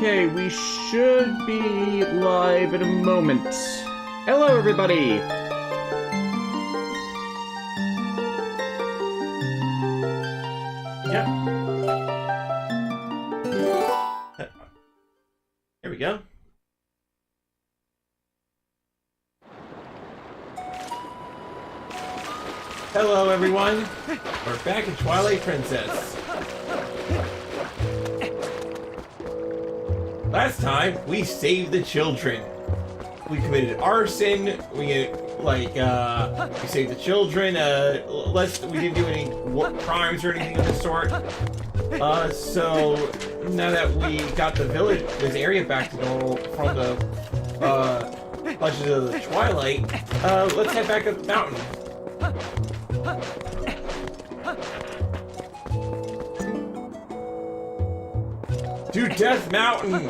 Okay, we should be live in a moment. Hello, everybody! Yep. Here we go. Hello, everyone. We're back in Twilight Princess. Last time, we saved the children. We committed arson. We saved the children. We didn't do any crimes or anything of the sort. So now that we got the village, this area back to normal from the Legends of the Twilight, let's head back up the mountain. To Death Mountain!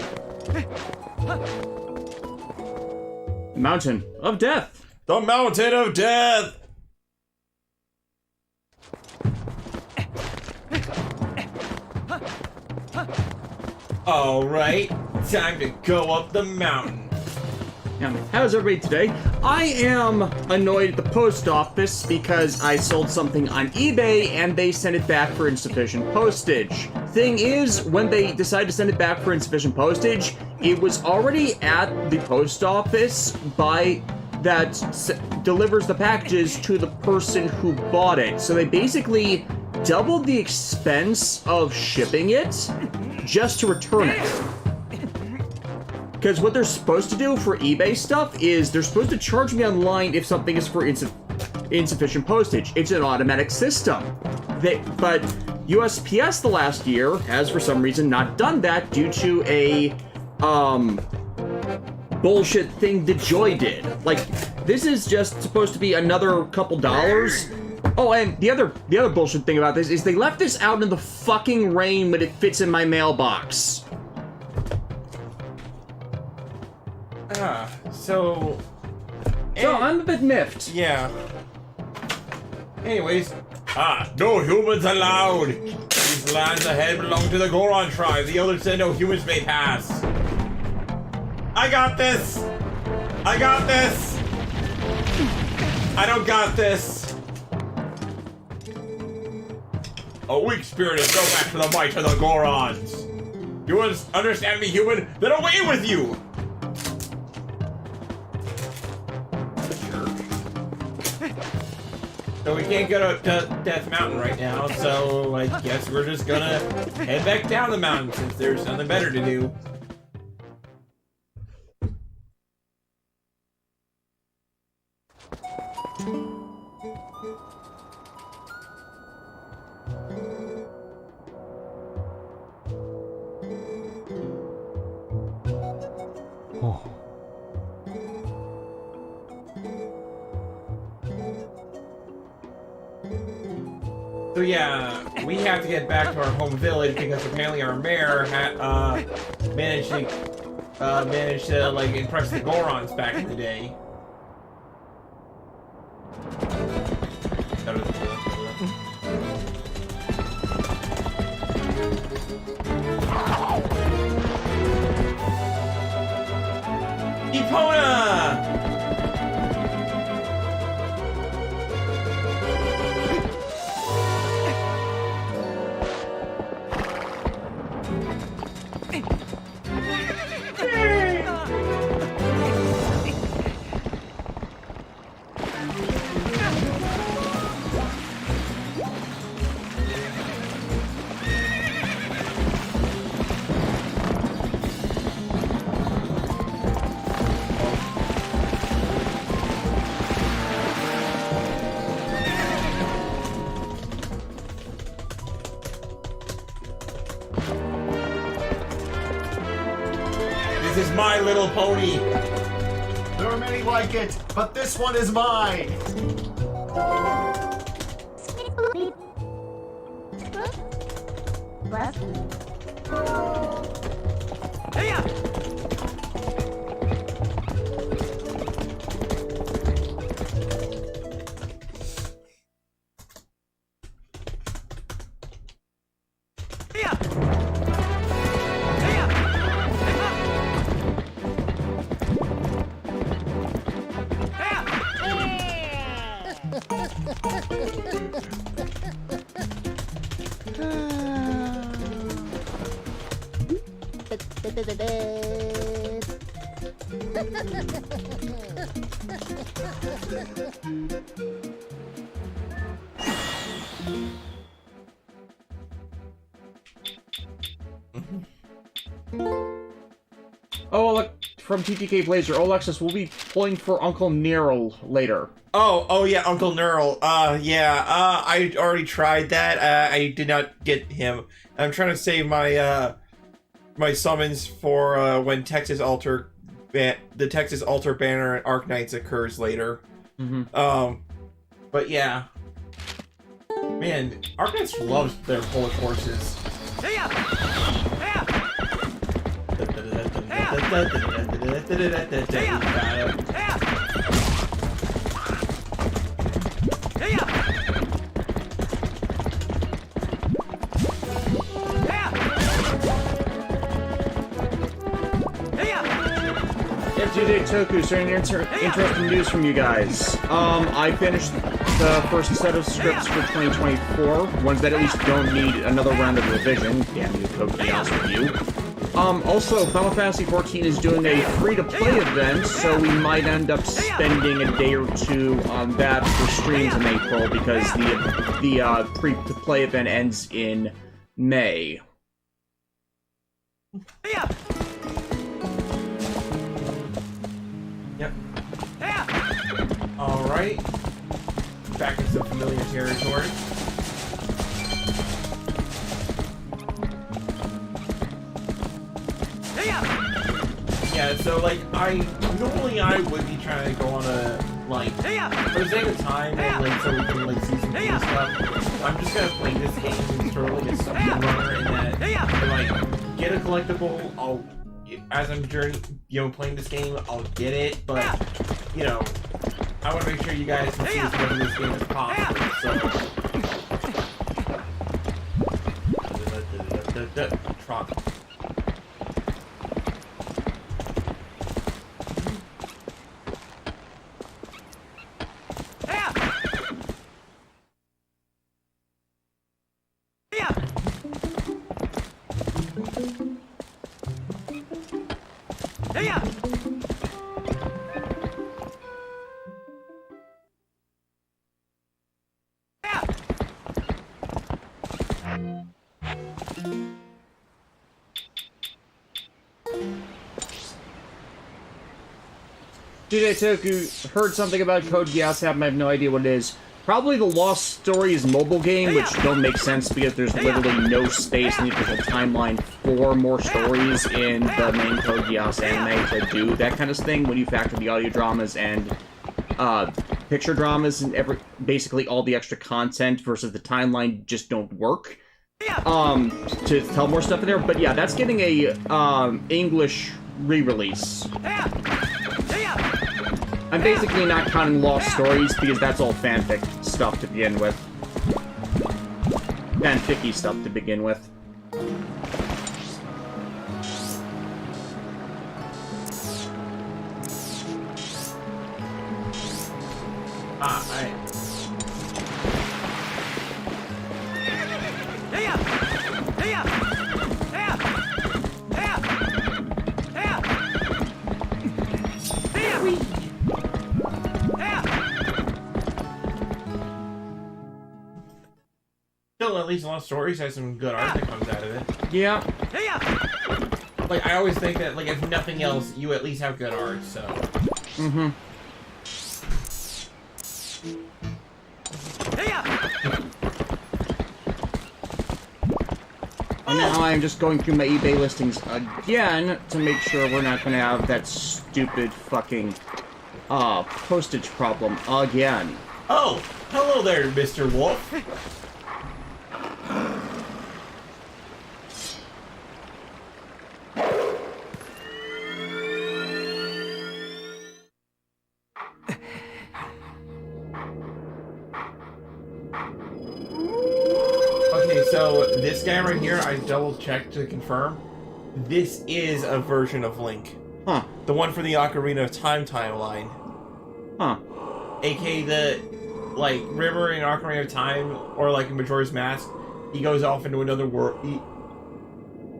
Mountain of Death! The Mountain of Death! Alright, time to go up the mountain. How's everybody today? I am annoyed at the post office because I sold something on eBay and they sent it back for insufficient postage. Thing is, when they decided to send it back for insufficient postage, it was already at the post office that delivers the packages to the person who bought it. So they basically doubled the expense of shipping it just to return it. Because what they're supposed to do for eBay stuff is they're supposed to charge me online if something is for insufficient postage. It's an automatic system. But USPS the last year has for some reason not done that due to a bullshit thing that Joy did. Like, this is just supposed to be another couple dollars. Oh, and the other bullshit thing about this is they left this out in the fucking rain when it fits in my mailbox. So I'm a bit miffed. Yeah. Anyways, no humans allowed. These lands ahead belong to the Goron tribe. The others said no humans may pass. I got this. I got this. I don't got this. A weak spirit is no match for the might of the Gorons. You understand me, human? Then away with you. So we can't go to Death Mountain right now, so I guess we're just gonna head back down the mountain since there's nothing better to do. So yeah, we have to get back to our home village because apparently our mayor managed to like impress the Gorons back in the day. Epona! This is My Little Pony. There are many like it, but this one is mine. Oh, look, from TTK Blazer, oh, Alexis, we'll be pulling for Uncle Nero later. Oh yeah, Uncle Neural. I already tried that. I did not get him. I'm trying to save my my summons for when the Texas Altar banner at Arknights occurs later. But yeah, man, Arknights loves their Polish horses. Today, Toku, so interesting news from you guys. I finished the first set of scripts for 2024, ones that at least don't need another round of revision. Damn you, Code Chaos review. Also, Final Fantasy XIV is doing a free-to-play event, so we might end up spending a day or two on that for streams in April, because the free-to-play event ends in May. Yep. Alright. Back in some familiar territory. Yeah, so like normally I would be trying to go on a for the sake of time and like so we can like see some cool stuff. I'm just gonna play this game sort of like a supplement runner in that like get a collectible, as I'm playing this game, I'll get it, but I want to make sure you guys can see as much of this game as possible. So, Trot. Today, Toku, heard something about Code Geass, I have no idea what it is. Probably the Lost Stories mobile game, which don't make sense because there's literally no space in the official timeline for more stories in the main Code Geass anime to do that kind of thing when you factor the audio dramas and picture dramas and basically all the extra content versus the timeline just don't work to tell more stuff in there. But yeah, that's getting a English re-release. I'm basically not counting Lost Stories because that's all fanfic stuff to begin with. Fanficky stuff to begin with. Still, at least Lost Stories has some good art that comes out of it. Yeah. Like, I always think that, like, if nothing else, you at least have good art, so. Mm-hmm. And now I'm just going through my eBay listings again to make sure we're not going to have that stupid fucking postage problem again. Oh, hello there, Mr. Wolf. So, this guy right here, I double-checked to confirm. This is a version of Link. Huh. The one for the Ocarina of Time timeline. Huh. A.k.a. the, like, River in Ocarina of Time, or like in Majora's Mask, he goes off into another world.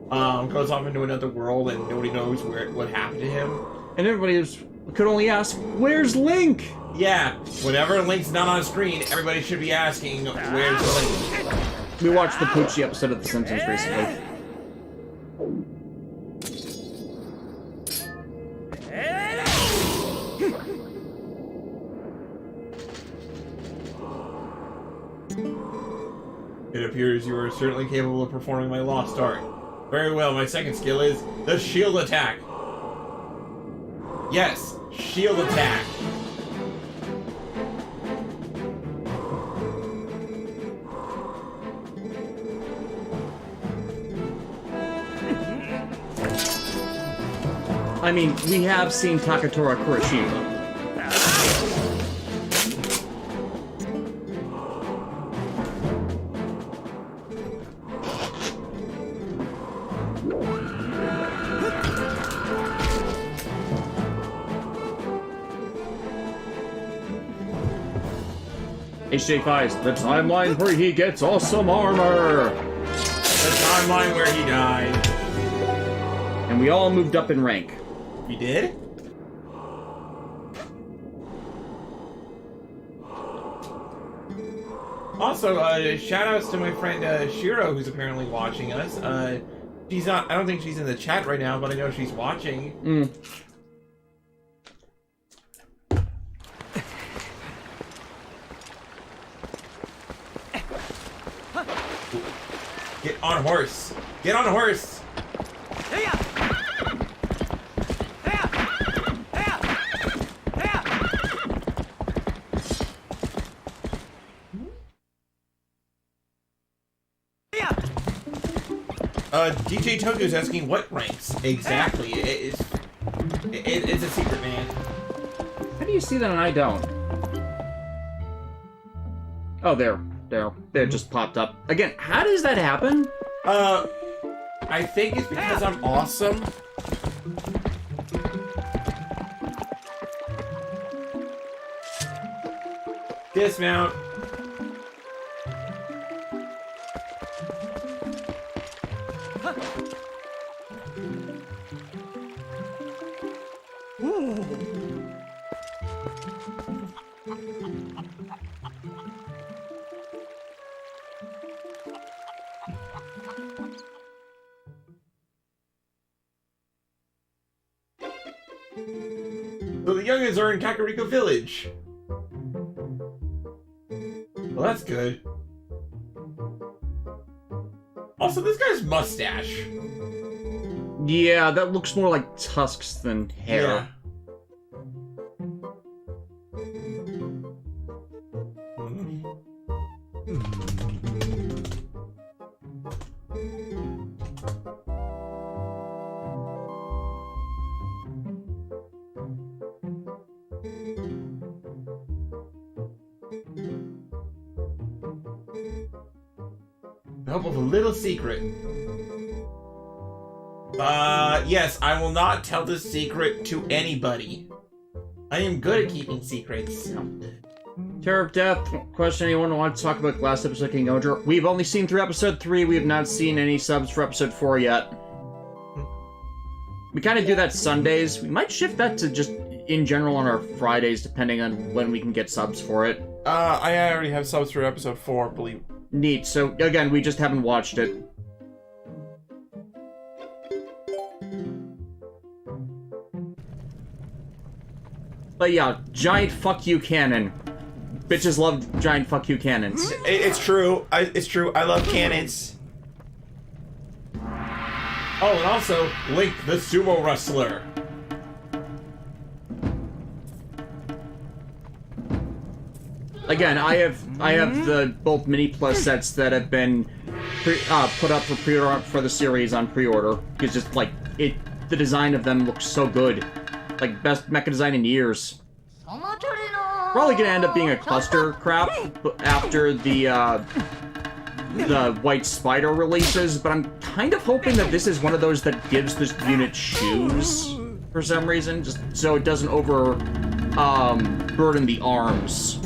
goes off into another world and nobody knows what happened to him. And everybody could only ask, "Where's Link?" Yeah, whenever Link's not on screen, everybody should be asking, "Where's Link?" We watched the Poochie episode of The Simpsons recently. It appears you are certainly capable of performing my lost art. Very well, my second skill is the shield attack. Yes, shield attack. I mean, we have seen Takatora Kurashima. HJ5's the timeline where he gets awesome armor! The timeline where he died. And we all moved up in rank. We did? Also, shoutouts to my friend Shiro, who's apparently watching us. She's not. I don't think she's in the chat right now, but I know she's watching. Get on horse. Get on horse. DJ Toku's asking what ranks exactly. It's a secret, man. How do you see that and I don't? Oh, there. It just popped up. Again, how does that happen? I think it's because I'm awesome. Dismount. So the youngins are in Kakariko Village. Well, that's good. Also, this guy's mustache. Yeah, that looks more like tusks than hair. Yeah. Help of a little secret. Yes, I will not tell this secret to anybody. I am good at keeping secrets. Terror of Death, question anyone want to talk about last episode of King Odra? We've only seen through episode 3, we have not seen any subs for episode 4 yet. We kind of do that Sundays. We might shift that to just in general on our Fridays, depending on when we can get subs for it. I already have subs for episode 4, believe. Neat, so again, we just haven't watched it. But yeah, giant fuck you cannon. Bitches love giant fuck you cannons. It's true. It's true. I love cannons. Oh, and also, Link the sumo wrestler. Again, I have the both mini plus sets that have been put up for pre-order for the series on pre-order. It's just like the design of them looks so good, like best mecha design in years. Probably gonna end up being a cluster crap after the White Spider releases, but I'm kind of hoping that this is one of those that gives this unit shoes for some reason, just so it doesn't burden the arms.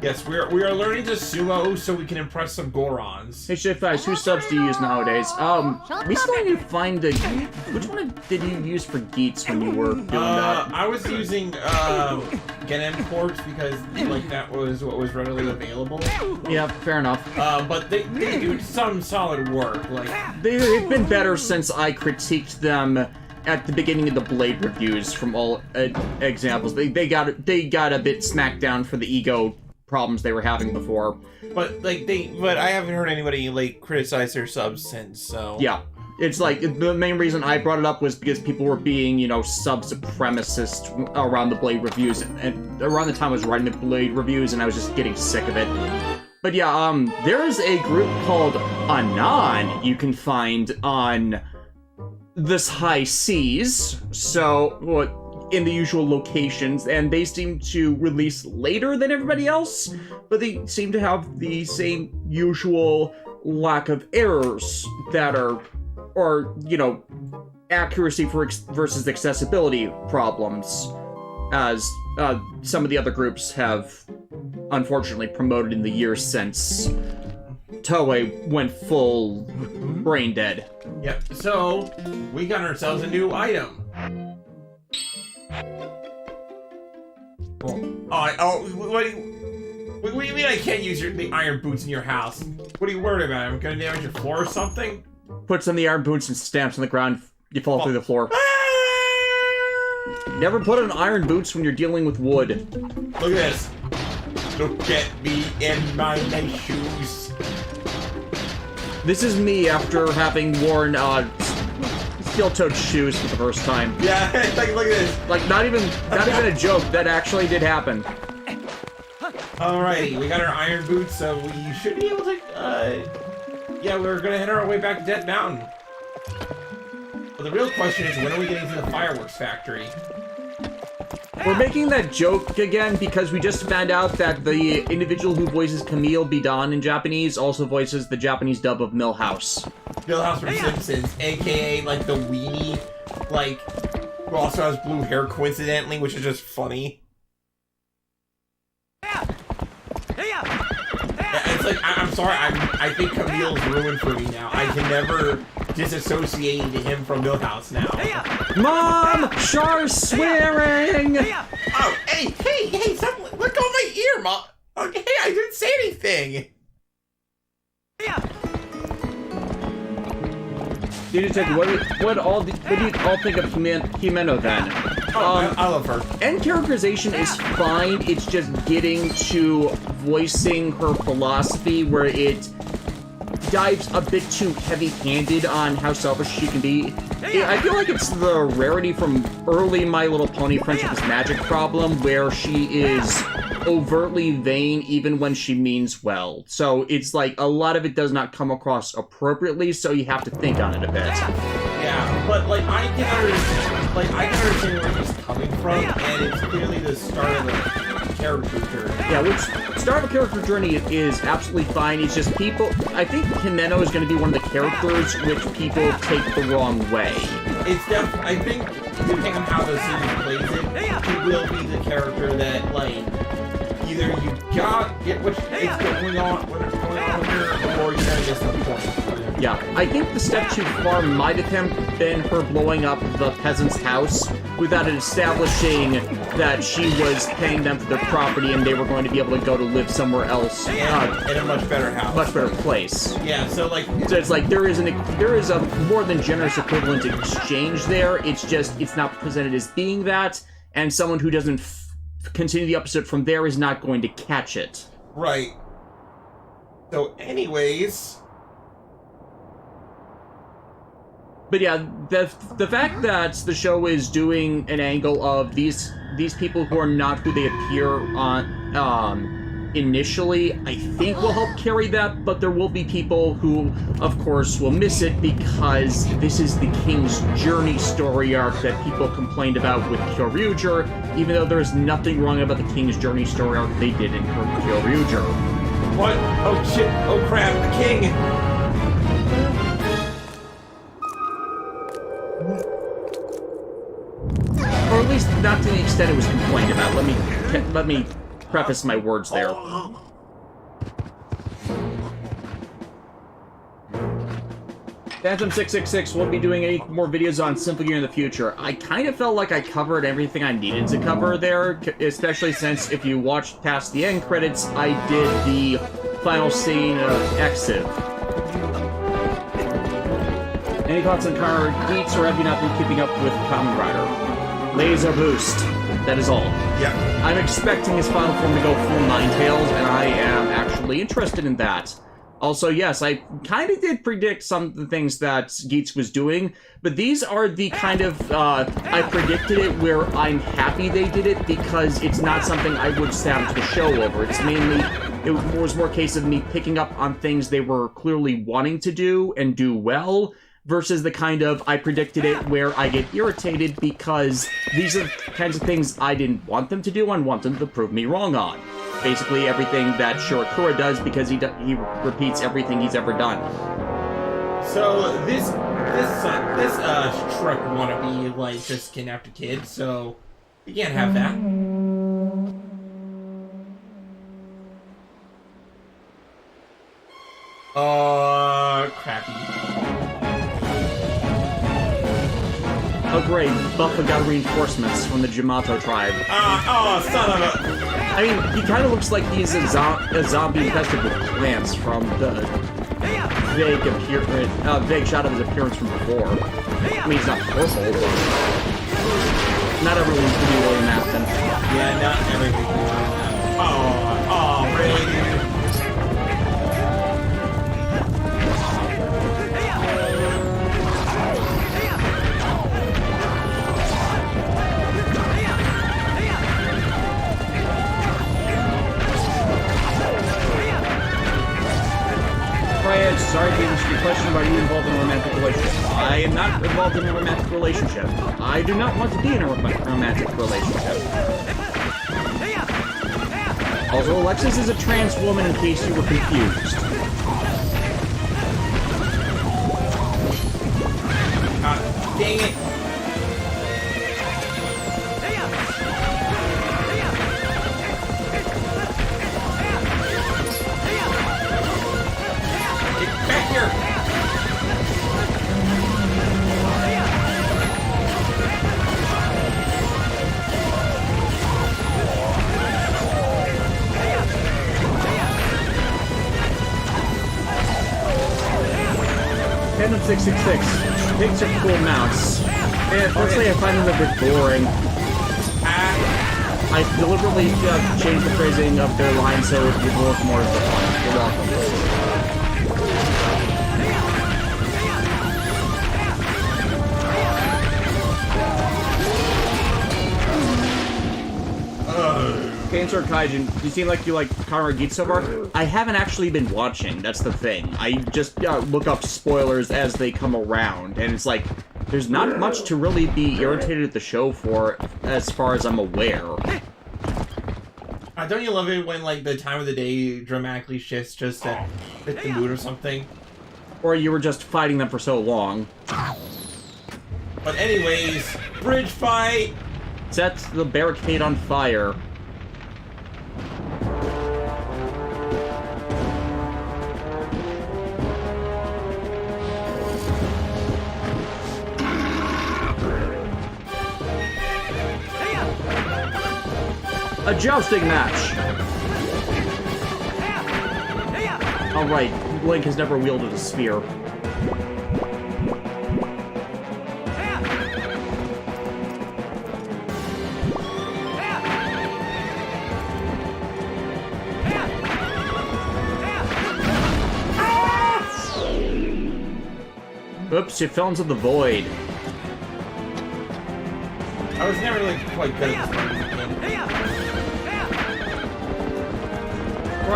Yes, we are learning to sumo so we can impress some Gorons. Hey, Shift Guys, whose subs do you use nowadays? We still need to find a... Which one did you use for Geats when you were doing that? I was using, Genem ports because, like, that was what was readily available. Yeah, fair enough. But they do some solid work, like... They've been better since I critiqued them at the beginning of the Blade reviews from all examples. They got a bit smacked down for the ego problems they were having before. But I haven't heard anybody like criticize their subs since, so yeah. It's like, the main reason I brought it up was because people were being, you know, sub-supremacist around the Blade reviews, and around the time I was writing the Blade reviews, and I was just getting sick of it. But yeah, there's a group called Anon you can find on this high seas, so, in the usual locations, and they seem to release later than everybody else, but they seem to have the same usual lack of errors that are, or, you know, accuracy versus accessibility problems, as some of the other groups have unfortunately promoted in the years since Toei went full brain dead. Yep, so we got ourselves a new item. What do you mean I can't use the iron boots in your house? What are you worried about? I'm gonna damage your floor or something? Puts on the iron boots and stamps on the ground, you fall through the floor. Never put on iron boots when you're dealing with wood. Look at this. Look at me in my nice shoes. This is me after having worn steel-toed shoes for the first time. Yeah, like look at this. Like not even a joke. That actually did happen. Alrighty, we got our iron boots, so we should be able to. Yeah, we're gonna head our way back to Dead Mountain. But the real question is, when are we getting to the fireworks factory? We're making that joke again because we just found out that the individual who voices Camille Bidan in Japanese also voices the Japanese dub of Millhouse. Millhouse from Simpsons, aka like the weenie, like, who also has blue hair coincidentally, which is just funny. It's like, I'm sorry, I think Camille's ruined for me now. I can never disassociate him from Millhouse now. Mom! Char's swearing! Oh, hey, stop, let go of my ear, Mom! Okay, I didn't say anything! What do you all think of Himeno then? Oh, I love her. End characterization is fine, it's just getting to voicing her philosophy where it dives a bit too heavy-handed on how selfish she can be. I feel like it's the rarity from early My Little Pony Friendship is Magic problem, where she is overtly vain even when she means well. So it's like a lot of it does not come across appropriately, so you have to think on it a bit. Yeah, but like I can understand where he's coming from, and it's clearly the start of the character journey. Yeah, which start of a character journey is absolutely fine. It's just people. I think Himeno is going to be one of the characters which people take the wrong way. It's I think depending on how the series plays it, he will be the character that like either you get what is going on with her, or you're gonna get some point. Yeah, I think the step too far might have been her blowing up the peasant's house without it establishing that she was paying them for their property and they were going to be able to go to live somewhere else. In a much better house. Much better place. Yeah, so it's like there is a more than generous equivalent exchange there. It's just, it's not presented as being that, and someone who doesn't continue the episode from there is not going to catch it. Right. So anyways... But yeah, the fact that the show is doing an angle of these people who are not who they appear on initially, I think will help carry that, but there will be people who, of course, will miss it because this is the King's Journey story arc that people complained about with Kyoryuger, even though there is nothing wrong about the King's Journey story arc they did in Kyoryuger. What? Oh shit, oh crap, the king! Or at least not to the extent it was complained about. Let me preface my words there. Phantom666 won't be doing any more videos on Simple Gear in the future. I kind of felt like I covered everything I needed to cover there, especially since if you watched past the end credits, I did the final scene of Exiv. Any thoughts on Car Geeks, or have you not been keeping up with Kamen Rider? Laser Boost. That is all. Yeah. I'm expecting his final form to go full Ninetales, and I am actually interested in that. Also, yes, I kind of did predict some of the things that Geets was doing, but these are the kind of, I predicted it where I'm happy they did it because it's not something I would stab the show over. It's mainly, it was more a case of me picking up on things they were clearly wanting to do and do well, versus the kind of, I predicted it where I get irritated because these are the kinds of things I didn't want them to do and want them to prove me wrong on. Basically everything that Shirakura does because he repeats everything he's ever done. So this truck wanna be like just kidnapped a kid, so you can't have that. Crappy. Oh great, Buffa got reinforcements from the Jamato tribe. Oh, son of a... I mean, he kind of looks like he's a zombie infested with plants from the vague shot of his appearance from before. I mean, he's not purple, but not everyone's gonna be William Afton. Yeah, not everything. Oh, really? Sorry to answer your question about you involved in a romantic relationship. I am not involved in a romantic relationship. I do not want to be in a romantic relationship. Also, Alexis is a trans woman in case you were confused. Dang it. Back here! Phantom666. Pigs are cool mounts. And unfortunately, I find them a bit boring. I deliberately changed the phrasing of their line so it would work more as the fun. You're welcome. Cancer Kaijin, you seem like you like Kamen Geets so far. I haven't actually been watching, that's the thing. I just look up spoilers as they come around, and it's like, there's not much to really be irritated at the show for, as far as I'm aware. Don't you love it when, like, the time of the day dramatically shifts just to fit the mood or something? Or you were just fighting them for so long. But anyways, bridge fight! Set the barricade on fire. A jousting match! Alright, Link has never wielded a spear. Oops, it fell into the void. I was never really quite good at this part of the game.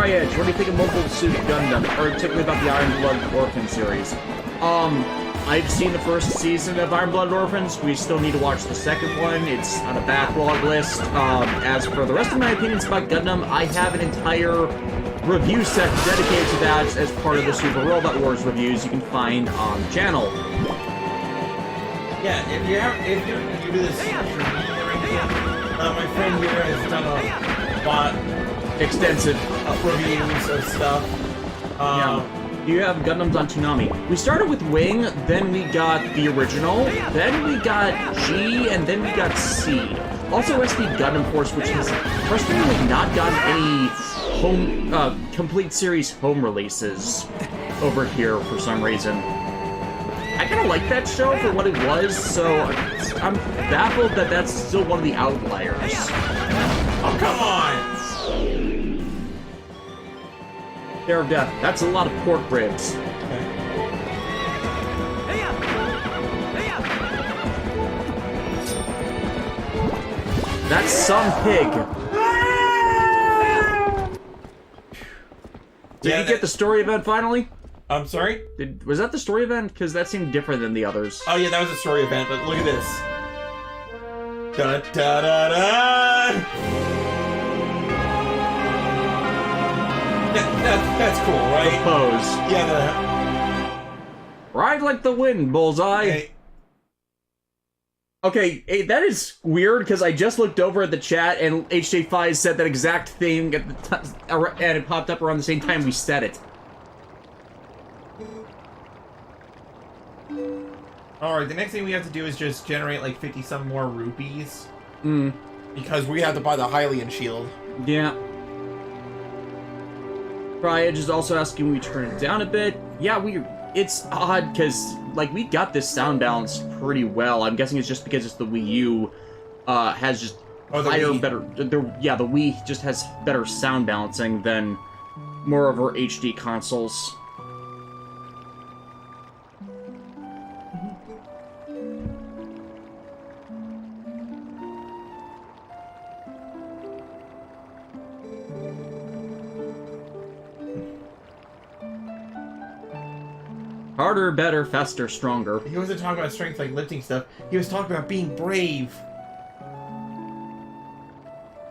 Edge, what do you think of Mobile Suit Gundam, or particularly about the Iron Blood Orphan series? I've seen the first season of Iron Blood Orphans. We still need to watch the second one. It's on a backlog list. As for the rest of my opinions about Gundam, I have an entire review set dedicated to that as part of the Super Robot Wars reviews you can find on the channel. Yeah, if you do this, my friend here has done a lot extensive. Reviews of stuff. Yeah. You have Gundams on Toonami. We started with Wing, then we got the original, then we got G, and then we got C. Also SD Gundam Force, which has frustratingly not gotten any complete series home releases over here for some reason. I kind of like that show for what it was, so I'm baffled that that's still one of the outliers. Oh, come on! Dare of Death. That's a lot of pork ribs. That's some pig. Did you get the story event finally? I'm sorry? Was that the story event? Because that seemed different than the others. Oh yeah, that was a story event, but look at this. Da da da da! That's cool, right? The pose. Yeah, Ride like the wind, Bullseye. Hey. Okay, hey, that is weird, because I just looked over at the chat, and HJ5 said that exact thing, at the and it popped up around the same time we said it. Alright, the next thing we have to do is just generate like 50-some more rupees. Hmm. Because we have to buy the Hylian shield. Yeah. Cryedge is also asking we turn it down a bit. Yeah, it's odd, because, like, we got this sound balance pretty well. I'm guessing it's just because it's the Wii U, has just higher, better... the Wii just has better sound balancing than more of our HD consoles. Harder, better, faster, stronger. He wasn't talking about strength like lifting stuff. He was talking about being brave.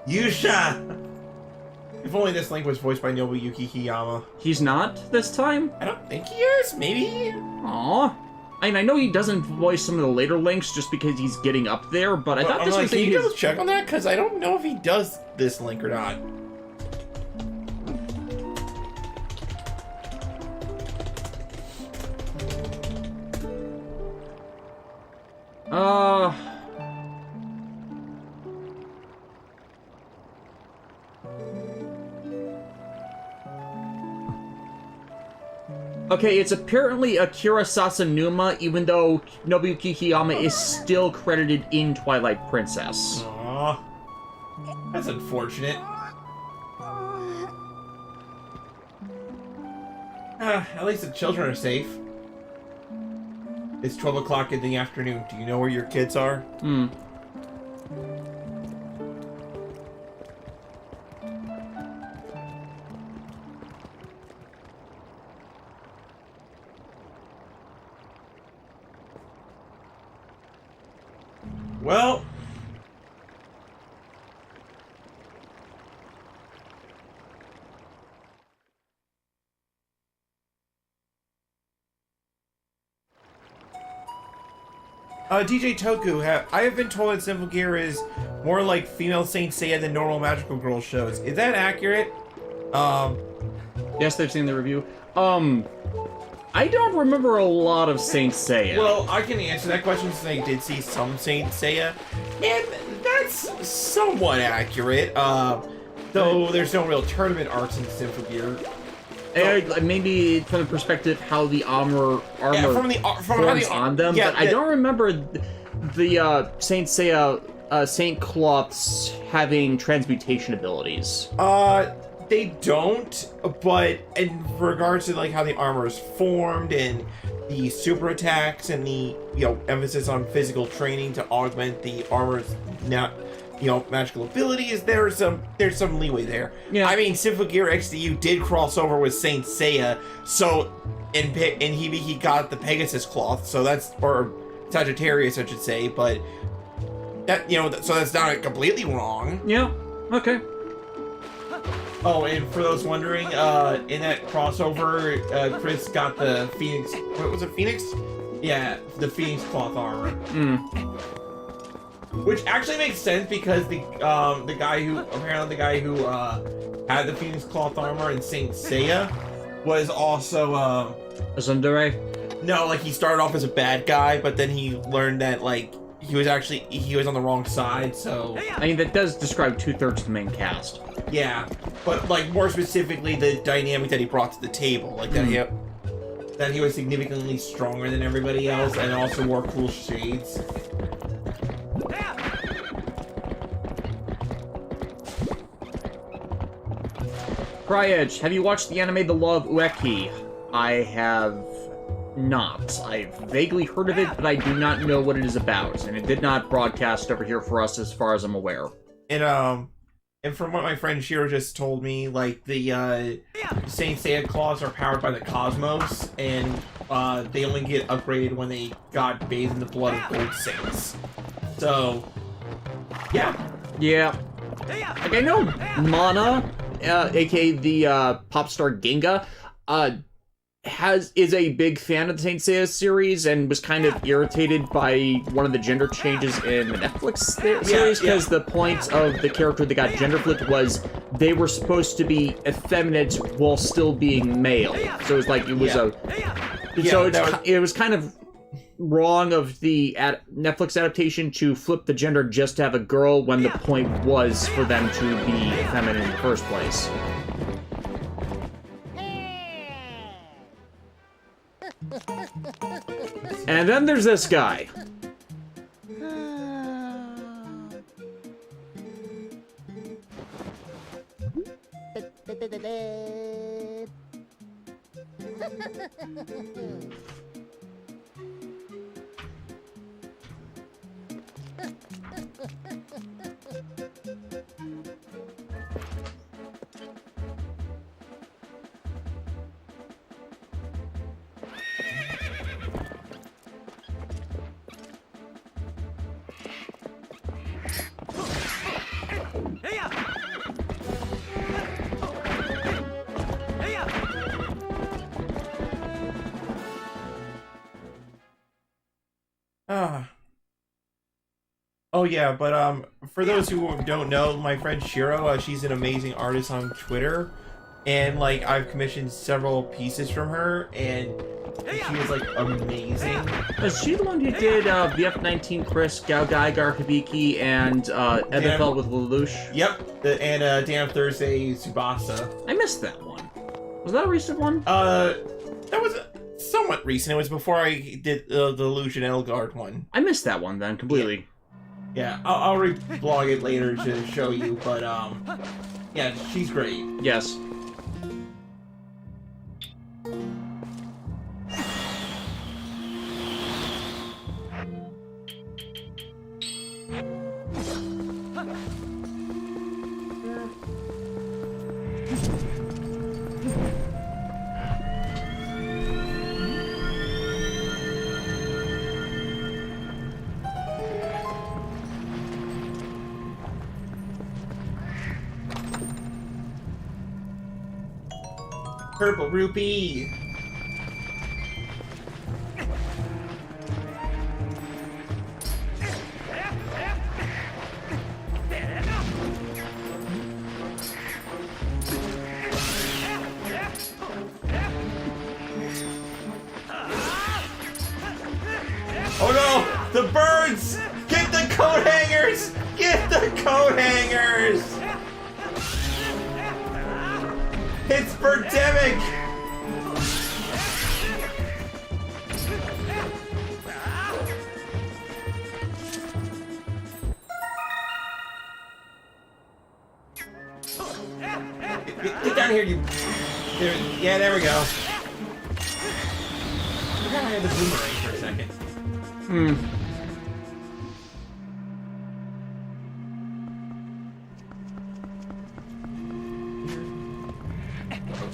Yusha! If only this Link was voiced by Nobuyuki Hiyama. He's not this time? I don't think he is. Maybe? Aww. I mean, I know he doesn't voice some of the later Links just because he's getting up there, but I thought this was can you double check on that? Because I don't know if he does this Link or not. Okay, it's apparently Akira Sasanuma, even though Nobuyuki Hiyama is still credited in Twilight Princess. Aww. That's unfortunate. At least the children are safe. It's 12 o'clock in the afternoon. Do you know where your kids are? Hmm. Well... DJ Toku, I have been told that Simple Gear is more like female Saint Seiya than normal Magical Girl shows. Is that accurate? Yes, they've seen the review. I don't remember a lot of Saint Seiya. Well, I can answer that question since I did see some Saint Seiya, and that's somewhat accurate, though there's no real tournament arcs in Simple Gear. Maybe from the perspective how the armor forms on them, yeah, but I don't remember the Saint Seiya Saint Cloths having transmutation abilities. They don't, but in regards to like how the armor is formed and the super attacks and the emphasis on physical training to augment the armor's magical abilities, there's some leeway there. Yeah. I mean, Simple Gear XDU did cross over with Saint Seiya, so in he got the Pegasus cloth, so that's, or Sagittarius I should say, but that so that's not completely wrong. Yeah. Okay. Oh, and for those wondering, in that crossover, Chris got the Phoenix. What was it, Phoenix? Yeah, the Phoenix cloth armor. Which actually makes sense because the guy who had the Phoenix Cloth armor, and Saint Seiya was also A tsundere? no, like he started off as a bad guy, but then he learned that like he was on the wrong side, so I mean, that does describe 2/3 of the main cast. yeah. But like more specifically, the dynamic that he brought to the table, like that he was significantly stronger than everybody else, and also wore cool shades. Cryedge, have you watched the anime The Law of Ueki? I have not. I've vaguely heard of it, but I do not know what it is about, and it did not broadcast over here for us as far as I'm aware. And from what my friend Shiro just told me, like the Saint Seiya claws are powered by the cosmos, and they only get upgraded when they got bathed in the blood of gold saints. So, yeah. Yeah. Like, I know Mana, aka the pop star Ginga, is a big fan of the Saint Seiya series and was kind of irritated by one of the gender changes in the Netflix series, because the point of the character that got gender flipped was they were supposed to be effeminate while still being male. So it was like, it was it was kind of wrong of the Netflix adaptation to flip the gender just to have a girl, when the point was for them to be effeminate in the first place. And then there's this guy. Oh yeah, but for those who don't know, my friend Shiro, she's an amazing artist on Twitter, and like I've commissioned several pieces from her, and she was like amazing. Is she the one who did VF-19 Chris, Gao Gaigar Hibiki, and Ebenfeld with Lelouch? Yep, and Damn Thursday Tsubasa. I missed that one. Was that a recent one? That was somewhat recent. It was before I did the Lelouch and Elgard one. I missed that one then, completely. Yeah, I'll reblog it later to show you, but yeah, she's great. Yes. Purple rupee. Oh no! The birds! Get the coat hangers! Get the coat hangers! It's Birdemic! Get down here, you... There, yeah, there we go. I forgot I had the boomerang for a second.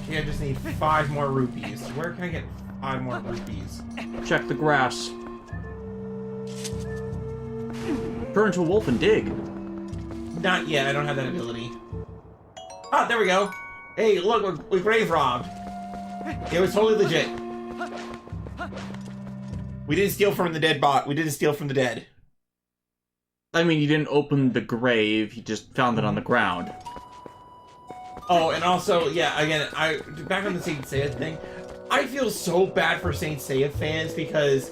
Okay, I just need 5 more rupees. Where can I get 5 more rupees? Check the grass. Turn into a wolf and dig. Not yet, I don't have that ability. Ah, there we go. Hey, look, we grave robbed. It was totally legit. We didn't steal from the dead bot. We didn't steal from the dead. I mean, you didn't open the grave, you just found it on the ground. Oh, and also, yeah, again, back on the Saint Seiya thing, I feel so bad for Saint Seiya fans because,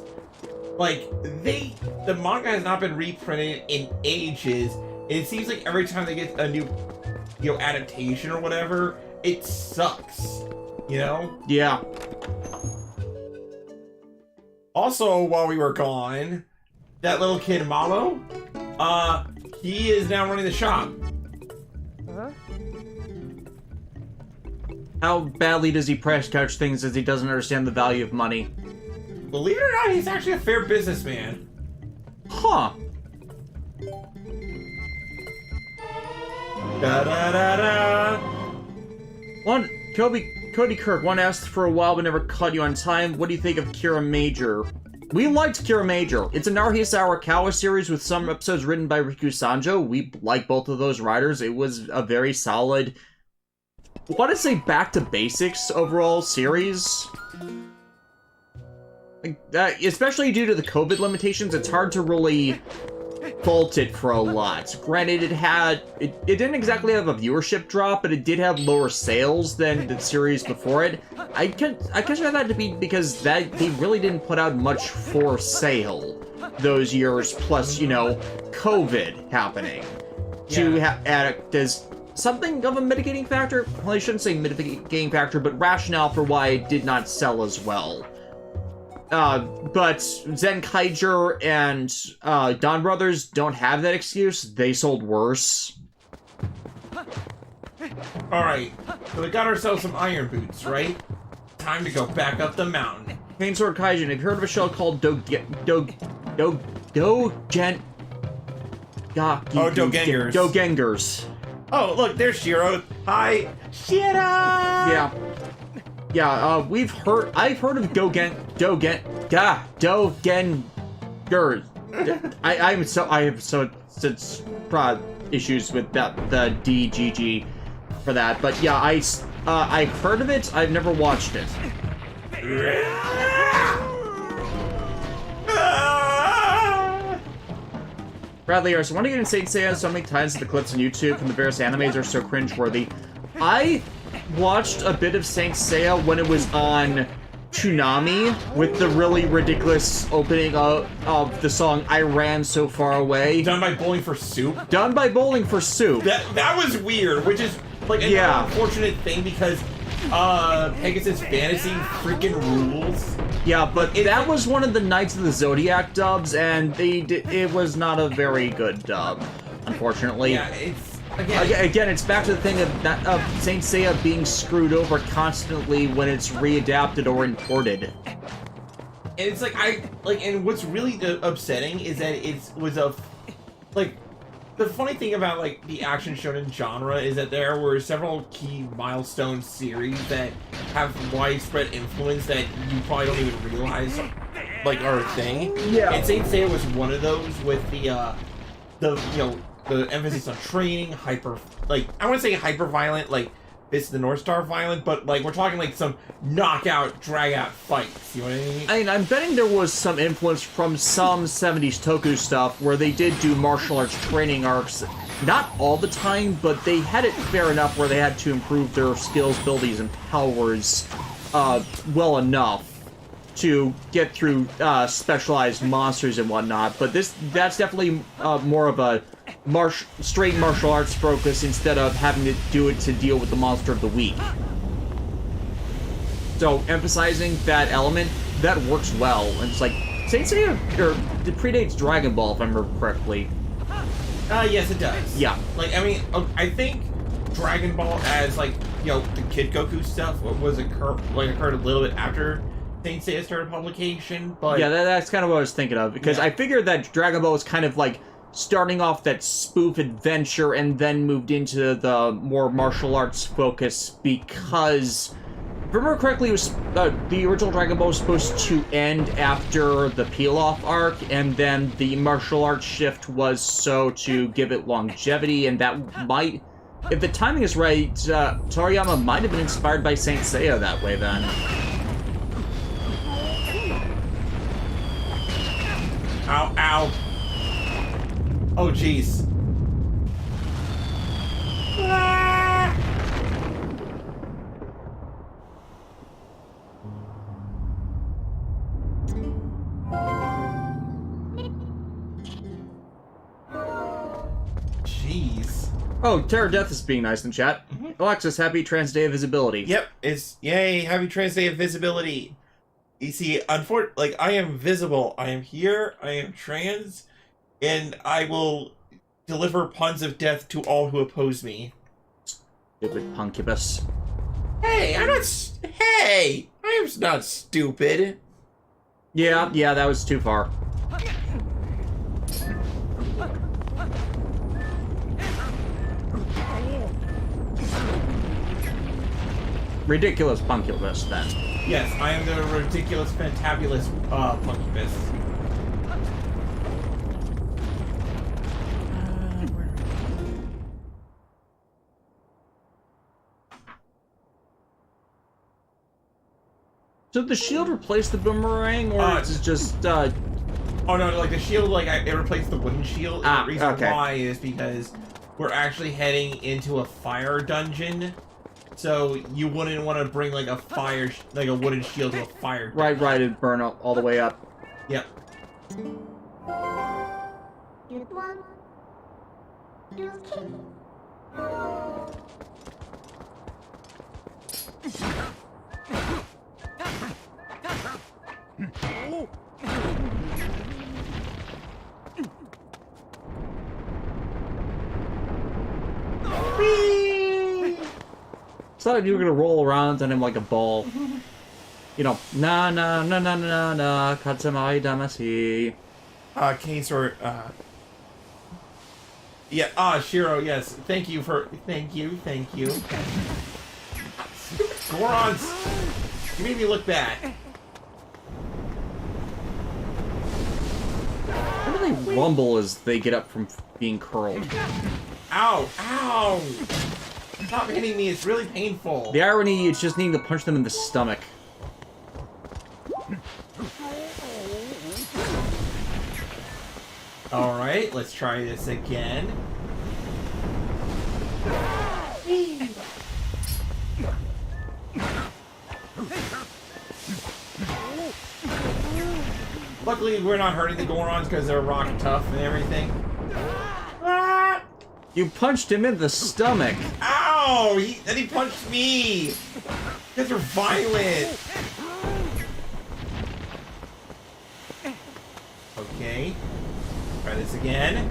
like, the manga has not been reprinted in ages. It seems like every time they get a new, adaptation or whatever, it sucks, Yeah. Also, while we were gone, that little kid, Malo, he is now running the shop. How badly does he press couch things as he doesn't understand the value of money? Believe it or not, he's actually a fair businessman. Huh. Da-da-da-da. One, Cody Kirk, one asked for a while but never caught you on time. What do you think of Kira Major? We liked Kira Major. It's a Naruhisa Arakawa series with some episodes written by Riku Sanjo. We like both of those writers. It was a very solid, I want to say back to basics overall series. Especially due to the COVID limitations, it's hard to really fault it for a lot. Granted, it didn't exactly have a viewership drop, but it did have lower sales than the series before it. I consider that to be because they really didn't put out much for sale those years, plus, COVID happening to act as something of a mitigating factor. Well, I shouldn't say mitigating factor, but rationale for why it did not sell as well. But Zenkaiger and Don Brothers don't have that excuse. They sold worse. Alright, so we got ourselves some iron boots, right? Time to go back up the mountain. Chainsword Kaijin, have you heard of a show called Dogengers? Oh, look, there's Shiro. Hi, Shiro! Yeah. Yeah, I've heard of Dogengers. I have such issues with the DGG for that, but yeah, I've heard of it, I've never watched it. Bradley Arson, want to get Saint Seiya so many times that the clips on YouTube from the various animes are so cringeworthy. I watched a bit of Saint Seiya when it was on Toonami with the really ridiculous opening of the song I Ran So Far Away. Done by Bowling for Soup? Done by Bowling for Soup. That was weird, which is like an unfortunate thing because Pegasus Fantasy freaking rules. Yeah, but that was one of the Knights of the Zodiac dubs, and it was not a very good dub, unfortunately. Yeah, it's... Again, it's back to the thing of Saint Seiya being screwed over constantly when it's readapted or imported. And it's and what's really upsetting is that the funny thing about the action shonen genre is that there were several key milestone series that have widespread influence that you probably don't even realize are a thing. Yeah. And Saint Seiya was one of those with the emphasis on training, I wouldn't say hyper violent, this is the North Star violent, but we're talking some knockout, drag out fights. You know what I mean? I'm betting there was some influence from some 70s Toku stuff where they did do martial arts training arcs. Not all the time, but they had it fair enough where they had to improve their skills, abilities, and powers well enough to get through specialized monsters and whatnot. But that's definitely more of a straight martial arts focus instead of having to do it to deal with the monster of the week. So emphasizing that element, that works well. And it's Saint Seiya it predates Dragon Ball, if I remember correctly. Yes, it does. Yeah. I think Dragon Ball as the Kid Goku stuff occurred a little bit after Saint Seiya started publication, but yeah, that's kind of what I was thinking of, because I figured that Dragon Ball was kind of starting off that spoof adventure and then moved into the more martial arts focus because, if I remember correctly, it was the original Dragon Ball was supposed to end after the peel-off arc, and then the martial arts shift was to give it longevity, and that might, if the timing is right, Toriyama might have been inspired by Saint Seiya that way then. Ow, ow. Oh, jeez. Oh, Terror Death is being nice in chat. Alexis, happy Trans Day of Visibility. Yep, it's yay, happy Trans Day of Visibility. You see, like, I am visible. I am here, I am trans, and I will deliver puns of death to all who oppose me. Stupid punkibus. Hey, hey! I am not stupid. Yeah, that was too far. Ridiculous punkibus, then. Yes, I am the ridiculous, fantabulous, punkibus. So the shield replaced the boomerang, or is it just, Oh no, like the shield, like, it replaced the wooden shield. Ah, The reason okay. why is because we're actually heading into a fire dungeon. So you wouldn't want to bring, like, a wooden shield to a fire dungeon. right, it'd burn all the way up. Yep. Thought you were gonna roll around on him like a ball. You know, na na na na na na katsamai damasi. Cane sword, yeah, Shiro, yes. Thank you. Gorons! You made me look bad. How do they rumble as they get up from being curled? Ow! Ow! Stop hitting me, it's really painful. The irony is just needing to punch them in the stomach. Alright, let's try this again. Luckily, we're not hurting the Gorons because they're rock tough and everything. You punched him in the stomach. Ow! Then he punched me! You guys are violent! Okay. Try this again.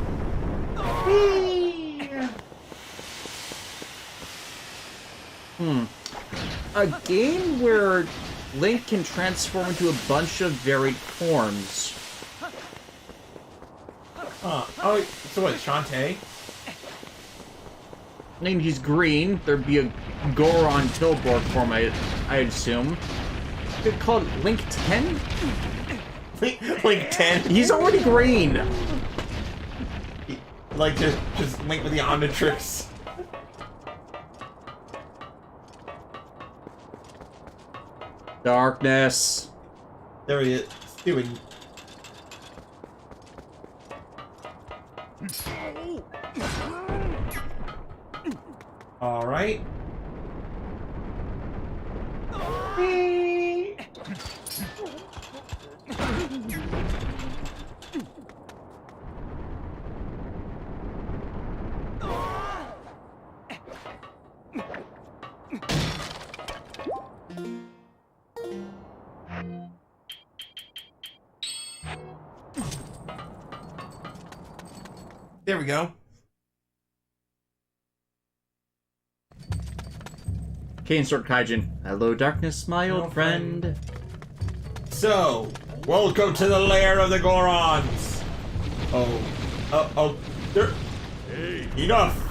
A game where Link can transform into a bunch of varied forms. Oh, so what, Shantae? I mean, he's green. There'd be a Goron Tilborg form, I assume. Could call it Link 10? Link 10? He's already green! Like, just Link with the Omnitrix. Darkness. There he is. Stupid. Alright. There we go. Cane Sword Kaijin. Hello, darkness, my old friend. So, welcome to the lair of the Gorons. Oh, there. Enough.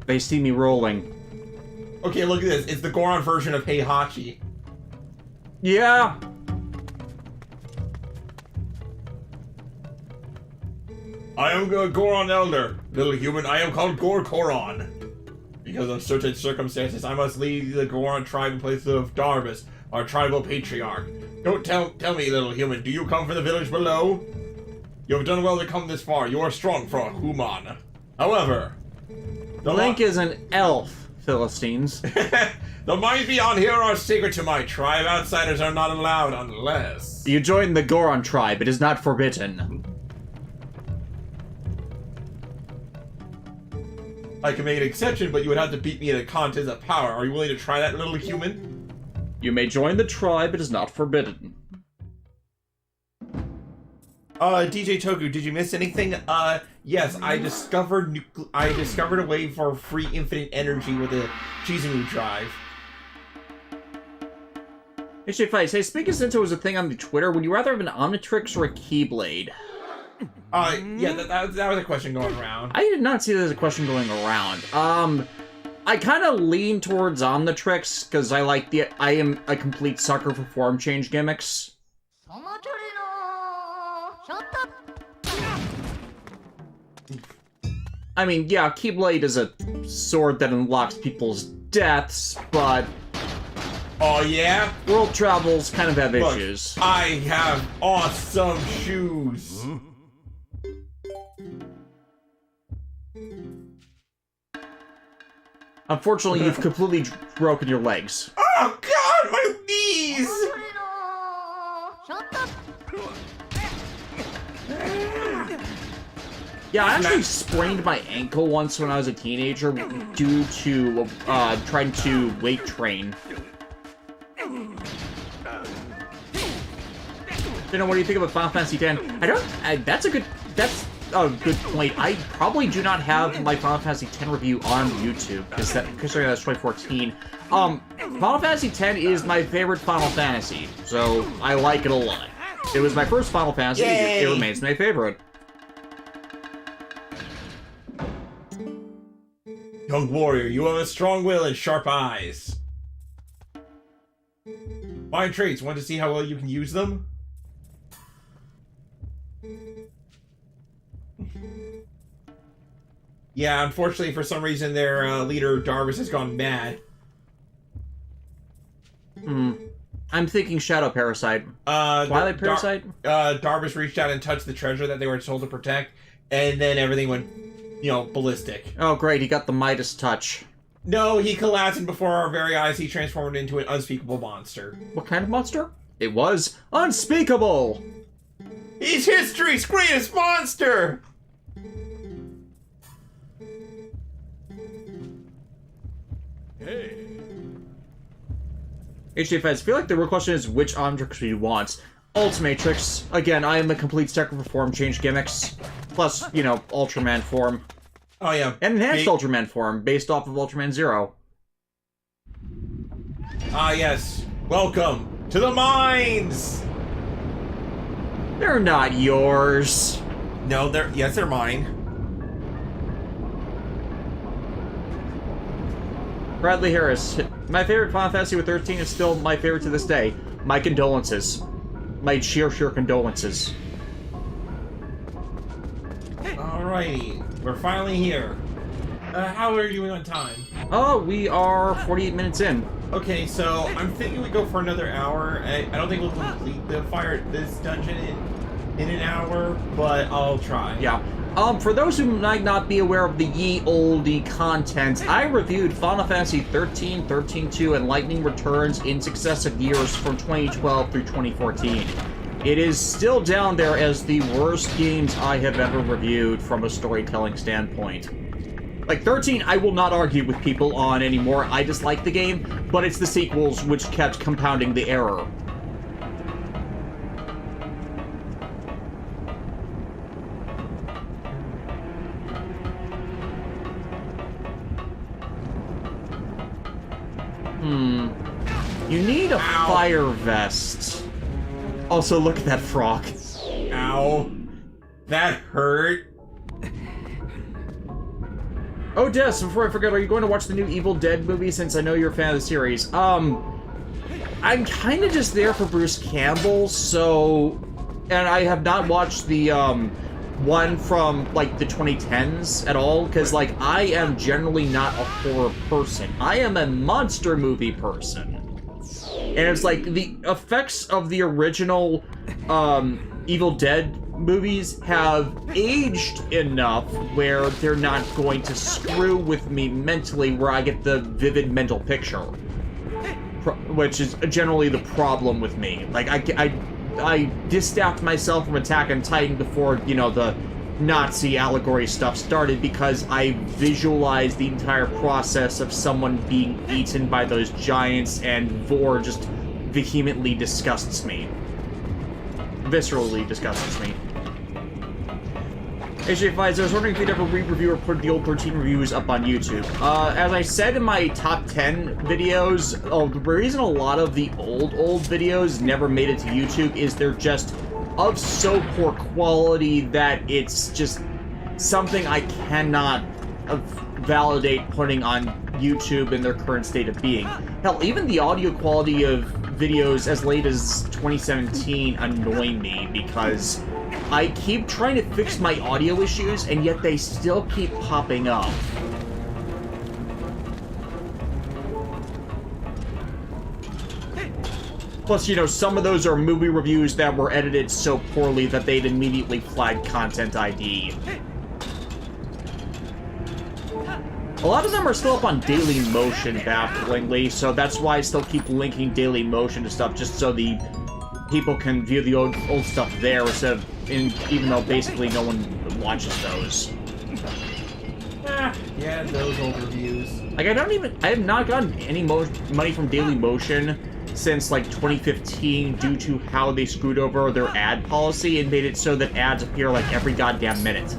They see me rolling. Okay, look at this. It's the Goron version of Heihachi. Yeah. I am a Goron elder, little human. I am called Goron. Because of certain circumstances, I must lead the Goron tribe in place of Darbus, our tribal patriarch. Don't tell me, little human, do you come from the village below? You have done well to come this far. You are strong for a human. However, Link is an elf, Philistines. the mines beyond here are sacred to my tribe. Outsiders are not allowed unless... You join the Goron tribe. It is not forbidden. I can make an exception, but you would have to beat me in a contest of power. Are you willing to try that, little human? You may join the tribe, it is not forbidden. DJ Toku, did you miss anything? Yes, I discovered a way for free infinite energy with a Chizuru drive. Actually, if I say, speaking since it was a thing on the Twitter, would you rather have an Omnitrix or a Keyblade? Yeah, that was a question going around. I did not see that as a question going around. I kind of lean towards Omnitrix, because I am a complete sucker for form change gimmicks. I mean, yeah, Keyblade is a sword that unlocks people's deaths, but... Oh, yeah? World travels kind of have Look, issues. I have awesome shoes! Unfortunately, you've completely broken your legs. Oh, God! My knees! Yeah, I actually sprained my ankle once when I was a teenager due to trying to weight train. You know, what do you think about Final Fantasy X? That's a good point. I probably do not have my Final Fantasy X review on YouTube, because that's 2014. Final Fantasy X is my favorite Final Fantasy, so I like it a lot. It was my first Final Fantasy, it remains my favorite. Young warrior, you have a strong will and sharp eyes. Fine traits, want to see how well you can use them? Yeah, unfortunately, for some reason, their leader, Darvis, has gone mad. I'm thinking Shadow Parasite. Twilight Parasite? Darvis reached out and touched the treasure that they were told to protect, and then everything went, ballistic. Oh, great, he got the Midas touch. No, he collapsed, and before our very eyes, he transformed into an unspeakable monster. What kind of monster? It was unspeakable! He's history's greatest monster! HDFS, I feel like the real question is which Omnitrix do you want? Ultimatrix. Again, I am a complete sucker for form change gimmicks. Plus, Ultraman form. Oh, yeah. And enhanced Ultraman form, based off of Ultraman Zero. Ah, yes. Welcome to the mines! They're not yours. No, they're mine. Bradley Harris. My favorite Final Fantasy with 13 is still my favorite to this day. My condolences. My sheer condolences. Alrighty. We're finally here. How are you doing on time? Oh, we are 48 minutes in. Okay, so I'm thinking we go for another hour. I don't think we'll complete this dungeon in an hour, but I'll try. Yeah. For those who might not be aware of the ye olde content, I reviewed Final Fantasy 13, 13-2, and Lightning Returns in successive years from 2012 through 2014. It is still down there as the worst games I have ever reviewed from a storytelling standpoint. Like, 13, I will not argue with people on anymore. I dislike the game, but it's the sequels which kept compounding the error. You need a fire vest. Also, look at that frog. Ow. That hurt. Oh, Des, before I forget, are you going to watch the new Evil Dead movie, since I know you're a fan of the series? I'm kind of just there for Bruce Campbell, so... And I have not watched the, one from, like, the 2010s at all, because, like, I am generally not a horror person. I am a monster movie person. And it's like, the effects of the original, Evil Dead movies have aged enough where they're not going to screw with me mentally, where I get the vivid mental picture. Which is generally the problem with me. Like, I distanced myself from Attack on Titan before, the Nazi allegory stuff started because I visualized the entire process of someone being eaten by those giants, and Vor just vehemently disgusts me. Viscerally disgusts me. HJ Fives, I was wondering if you'd ever re-review or put the old 13 reviews up on YouTube. As I said in my top 10 videos, the reason a lot of the old videos never made it to YouTube is they're just of so poor quality that it's just something I cannot validate putting on YouTube in their current state of being. Hell, even the audio quality of videos as late as 2017 annoy me because I keep trying to fix my audio issues, and yet they still keep popping up. Plus, you know, some of those are movie reviews that were edited so poorly that they'd immediately flag Content ID. A lot of them are still up on Daily Motion, bafflingly, so that's why I still keep linking Daily Motion to stuff, just so the people can view the old stuff there, instead of, even though basically no one watches those. Yeah, those old reviews. Like, I have not gotten any money from Daily Motion since, like, 2015 due to how they screwed over their ad policy and made it so that ads appear, like, every goddamn minute.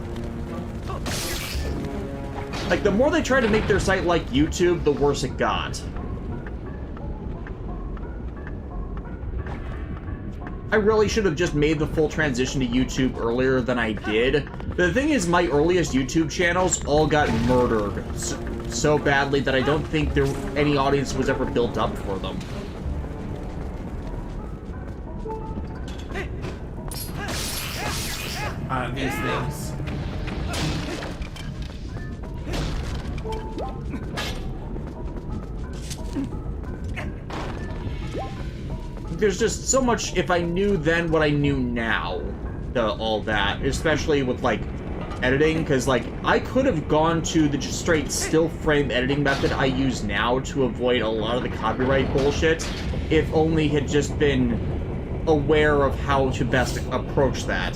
Like, the more they try to make their site like YouTube, the worse it got. I really should have just made the full transition to YouTube earlier than I did. The thing is, my earliest YouTube channels all got murdered so badly that I don't think any audience was ever built up for them. These things. There's just so much, if I knew then what I knew now, all that, especially with, like, editing, because, like, I could have gone to the just straight still frame editing method I use now to avoid a lot of the copyright bullshit, if only had just been aware of how to best approach that.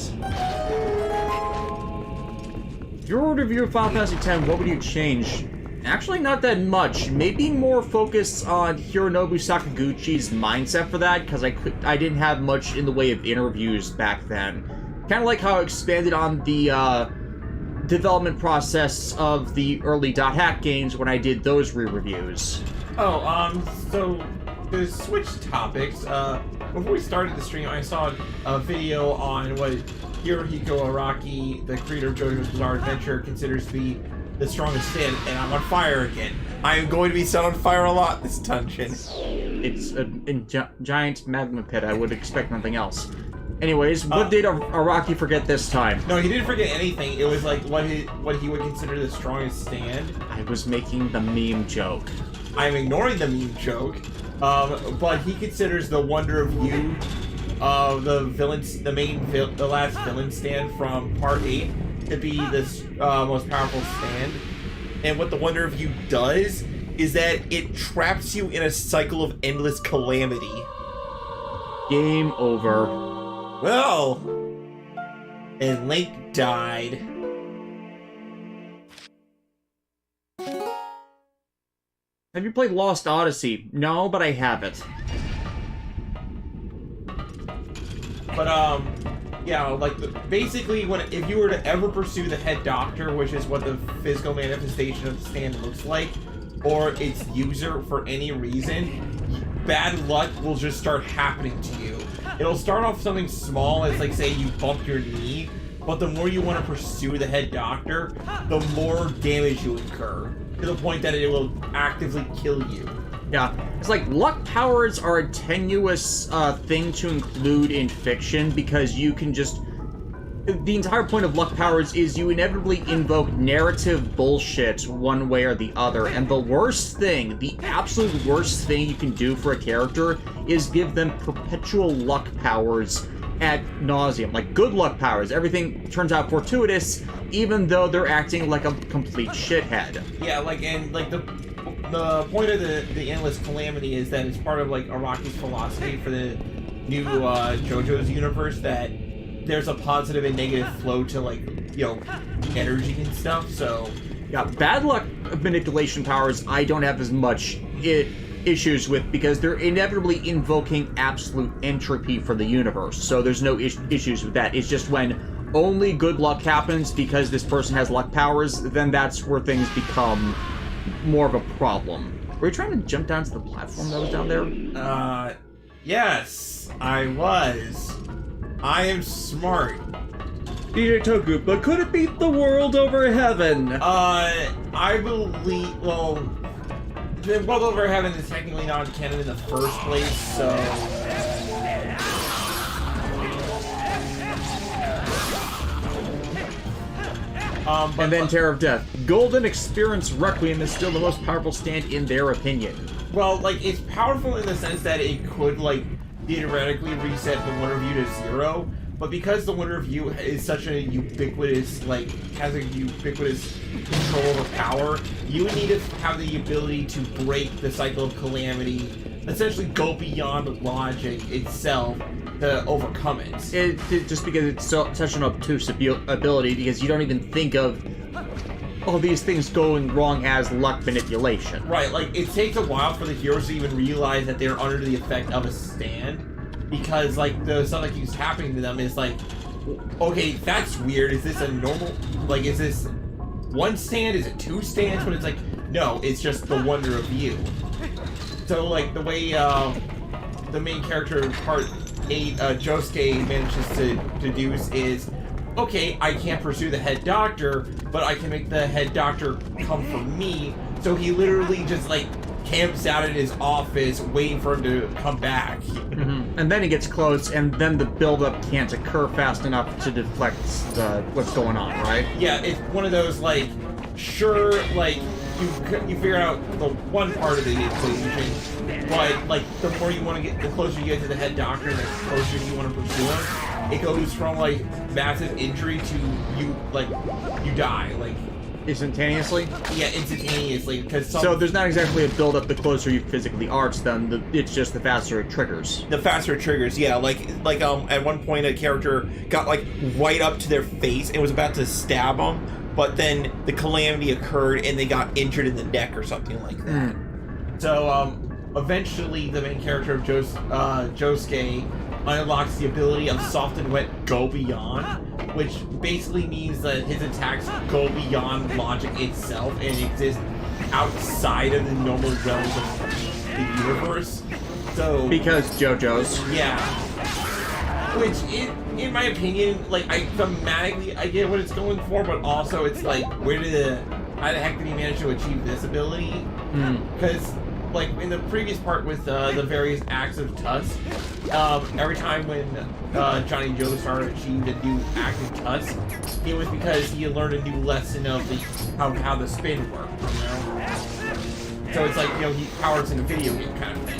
If you were to review Final Fantasy X, what would you change? Actually, not that much. Maybe more focus on Hironobu Sakaguchi's mindset for that, because I didn't have much in the way of interviews back then. Kind of like how I expanded on the development process of the early .hack games when I did those re-reviews. Oh, so to switch topics, before we started the stream, I saw a video on what Hirohiko Araki, the creator of JoJo's Bizarre Adventure, considers to be the strongest stand, and I'm on fire again. I am going to be set on fire a lot this dungeon. It's a giant magma pit. I would expect nothing else. Anyways, what did Araki forget this time? No, he didn't forget anything. It was like what he would consider the strongest stand. I was making the meme joke. I'm ignoring the meme joke, but he considers the Wonder of You, the last villain stand from Part 8, to be this most powerful stand. And what the Wonder of You does is that it traps you in a cycle of endless calamity. Game over. Well, and Link died. Have you played Lost Odyssey? No, but I have it. But yeah, like basically, if you were to ever pursue the head doctor, which is what the physical manifestation of the stand looks like, or its user for any reason, bad luck will just start happening to you. It'll start off something small, as like say you bump your knee, but the more you want to pursue the head doctor, the more damage you incur, to the point that it will actively kill you. Yeah, it's like luck powers are a tenuous thing to include in fiction because you can just... The entire point of luck powers is you inevitably invoke narrative bullshit one way or the other, and the worst thing, the absolute worst thing you can do for a character is give them perpetual luck powers ad nauseum. Like, good luck powers, everything turns out fortuitous, even though they're acting like a complete shithead. Yeah, like, and, like, the point of the endless calamity is that it's part of, like, Araki's philosophy for the new JoJo's universe, that there's a positive and negative flow to, like, you know, energy and stuff, so... Yeah, bad luck manipulation powers I don't have as much issues with because they're inevitably invoking absolute entropy for the universe, so there's no issues with that. It's just when only good luck happens because this person has luck powers, then that's where things become more of a problem. Were you trying to jump down to the platform that was down there? Yes, I was. I am smart. DJ Toku, but could it beat the world over heaven? I believe, well, the World Over Heaven is technically not canon in the first place, so... And then Terror of Death. Golden Experience Requiem is still the most powerful stand in their opinion. Well, like, it's powerful in the sense that it could, like, theoretically reset the Wonder View to 0, but because the Wonder View is such a ubiquitous, like, has a ubiquitous control over power, you would need to have the ability to break the cycle of calamity, essentially go beyond logic itself to overcome it. Just because it's such an obtuse ability, because you don't even think of all these things going wrong as luck manipulation. Right, like, it takes a while for the heroes to even realize that they're under the effect of a stand, because, like, the stuff that keeps happening to them is like, okay, that's weird, is this a normal, like, is this one stand, is it 2 stands? But it's like, no, it's just the wonder of you. So, like, the way, the main character in part 8, Josuke manages to deduce is, okay, I can't pursue the head doctor, but I can make the head doctor come for me. So he literally just, like, camps out in his office waiting for him to come back. Mm-hmm. And then he gets close, and then the buildup can't occur fast enough to deflect what's going on, right? Yeah, it's one of those, like, sure, like, you figure out the one part of the equation, but, like, the more you want to get, the closer you get to the head doctor, the closer you want to pursue him, it goes from, like, massive injury to you, like, you die, like... Instantaneously? Yeah, instantaneously, because So there's not exactly a build-up the closer you physically are to them, it's just the faster it triggers. The faster it triggers, yeah, like, at one point a character got, like, right up to their face and was about to stab them, but then the calamity occurred and they got injured in the neck or something like that. So, eventually the main character of Josuke unlocks the ability of Soft and Wet Go Beyond, which basically means that his attacks go beyond logic itself and exist outside of the normal realms of the universe. So because JoJo's. Yeah. Which, in my opinion, like, thematically I get what it's going for, but also it's like, how the heck did he manage to achieve this ability? Because, like, in the previous part with the various acts of Tusk, every time when Johnny Joestar achieved a new act of Tusk, it was because he had learned a new lesson of how the spin worked, you know? So it's like, you know, he powers in a video game kind of thing.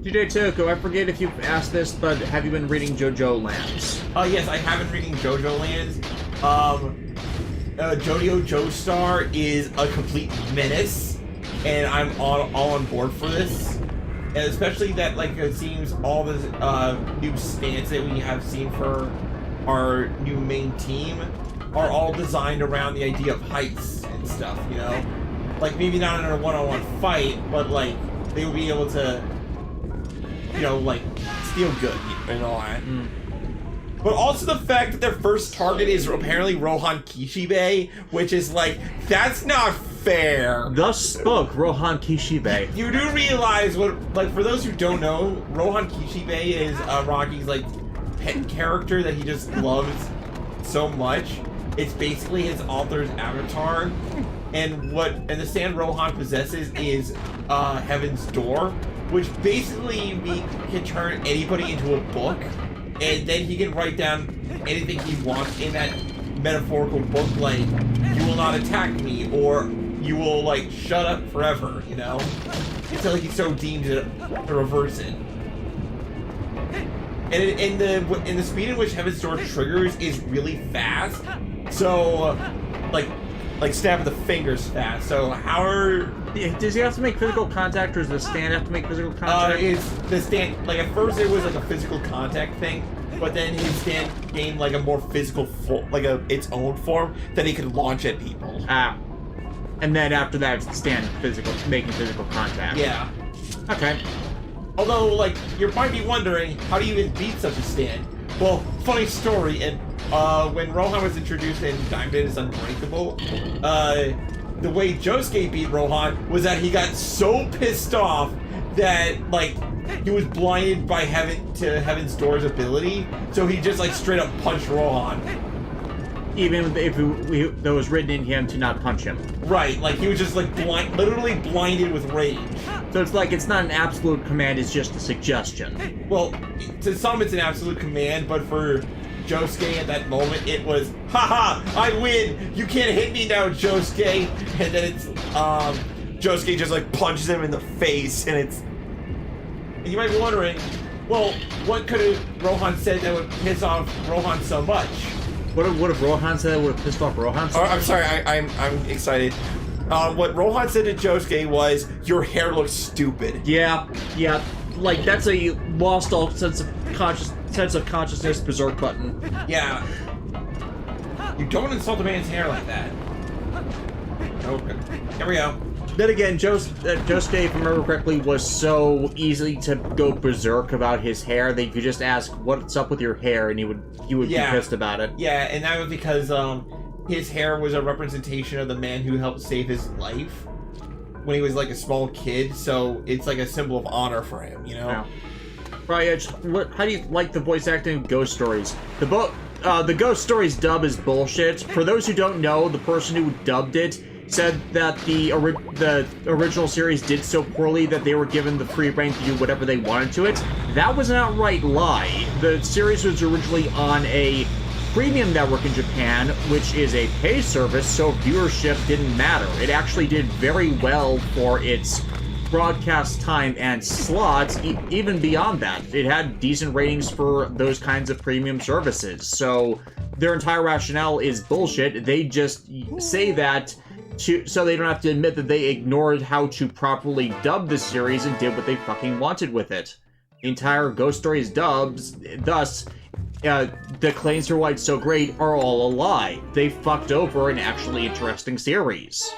DJ Toko, I forget if you've asked this, but have you been reading JoJo Lands? Yes, I have been reading JoJo Lands. Jodio Joestar is a complete menace, and I'm all on board for this. And especially that, like, it seems all the new stance that we have seen for our new main team are all designed around the idea of heights and stuff, you know? Like, maybe not in a one-on-one fight, but, like, they would be able to, you know, like, steal good and all that. But also the fact that their first target is apparently Rohan Kishibe, which is like, that's not fair. Thus spoke Rohan Kishibe. You do realize what, like, for those who don't know, Rohan Kishibe is Rocky's, like, pet character that he just loves so much. It's basically his author's avatar. And the stand Rohan possesses is Heaven's Door, which basically can turn anybody into a book. And then he can write down anything he wants in that metaphorical book, like, you will not attack me, or you will, like, shut up forever, you know? Until he so deems it to reverse it. And in the speed in which Heaven's Door triggers is really fast, so, like, like snap of the fingers fast. So how are... Does he have to make physical contact, or does the stand have to make physical contact? It's the stand... Like, at first it was like a physical contact thing, but then his stand gained like a more physical its own form that he could launch at people. And then after that, it's the stand making physical contact. Yeah. Okay. Although, like, you might be wondering, how do you even beat such a stand? Well, funny story, and when Rohan was introduced in Diamond is Unbreakable, the way Josuke beat Rohan was that he got so pissed off that, like, he was blinded by Heaven's Door's ability, so he just, like, straight up punched Rohan. Even if that was written in him to not punch him. Right, like, he was just, like, literally blinded with rage. So it's like, it's not an absolute command, it's just a suggestion. Well, to some it's an absolute command, but for Josuke at that moment, it was, haha, I win! You can't hit me now, Josuke! And then it's, Josuke just, like, punches him in the face, and it's... And you might be wondering, well, what could have Rohan said that would piss off Rohan so much? What if Rohan said that would have pissed off Rohan? Oh, I'm sorry, I'm excited. What Rohan said to Josuke was, your hair looks stupid. Yeah, like, that's a lost all sense of consciousness berserk button. Yeah. You don't insult a man's hair like that. Okay. Here we go. Then again, Josuke, if I remember correctly, was so easy to go berserk about his hair that you could just ask, "What's up with your hair?" and he would be pissed about it. Yeah, and that was because his hair was a representation of the man who helped save his life when he was like a small kid. So it's like a symbol of honor for him, you know. Yeah. Right. How do you like the voice acting of Ghost Stories? The Ghost Stories dub is bullshit. For those who don't know, the person who dubbed it said that the original series did so poorly that they were given the free reign to do whatever they wanted to it. That was an outright lie. The series was originally on a premium network in Japan, which is a pay service, so viewership didn't matter. It actually did very well for its broadcast time and slots, even beyond that. It had decent ratings for those kinds of premium services, so their entire rationale is bullshit. They just say that so they don't have to admit that they ignored how to properly dub the series and did what they fucking wanted with it. The entire Ghost Stories dubs, thus, the claims for why it's so great are all a lie. They fucked over an actually interesting series.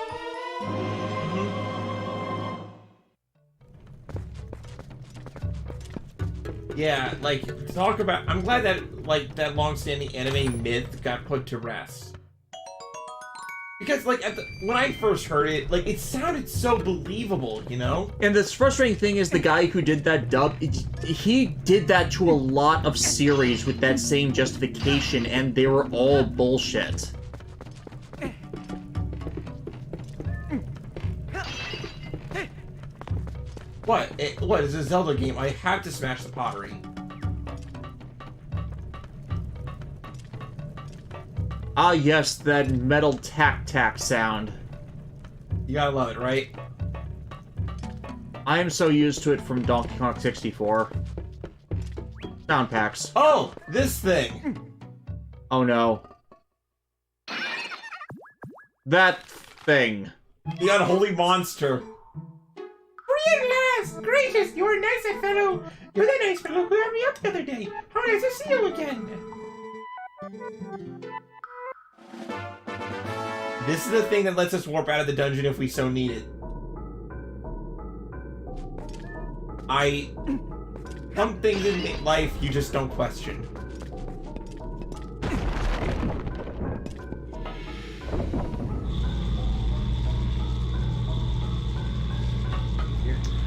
Yeah, like, talk about... I'm glad that, like, that long-standing anime myth got put to rest. Because, like, when I first heard it, like, it sounded so believable, you know? And the frustrating thing is the guy who did that dub, he did that to a lot of series with that same justification, and they were all bullshit. What? What is a Zelda game? I have to smash the pottery. Ah, yes, that metal tack sound. You gotta love it, right? I am so used to it from Donkey Kong 64. Sound packs. Oh, this thing! Oh no. That thing. The unholy monster. Free at last! Gracious, you're a nice fellow! You're the nice fellow who had me up the other day! How nice to see you again! This is the thing that lets us warp out of the dungeon if we so need it. Some things in life you just don't question.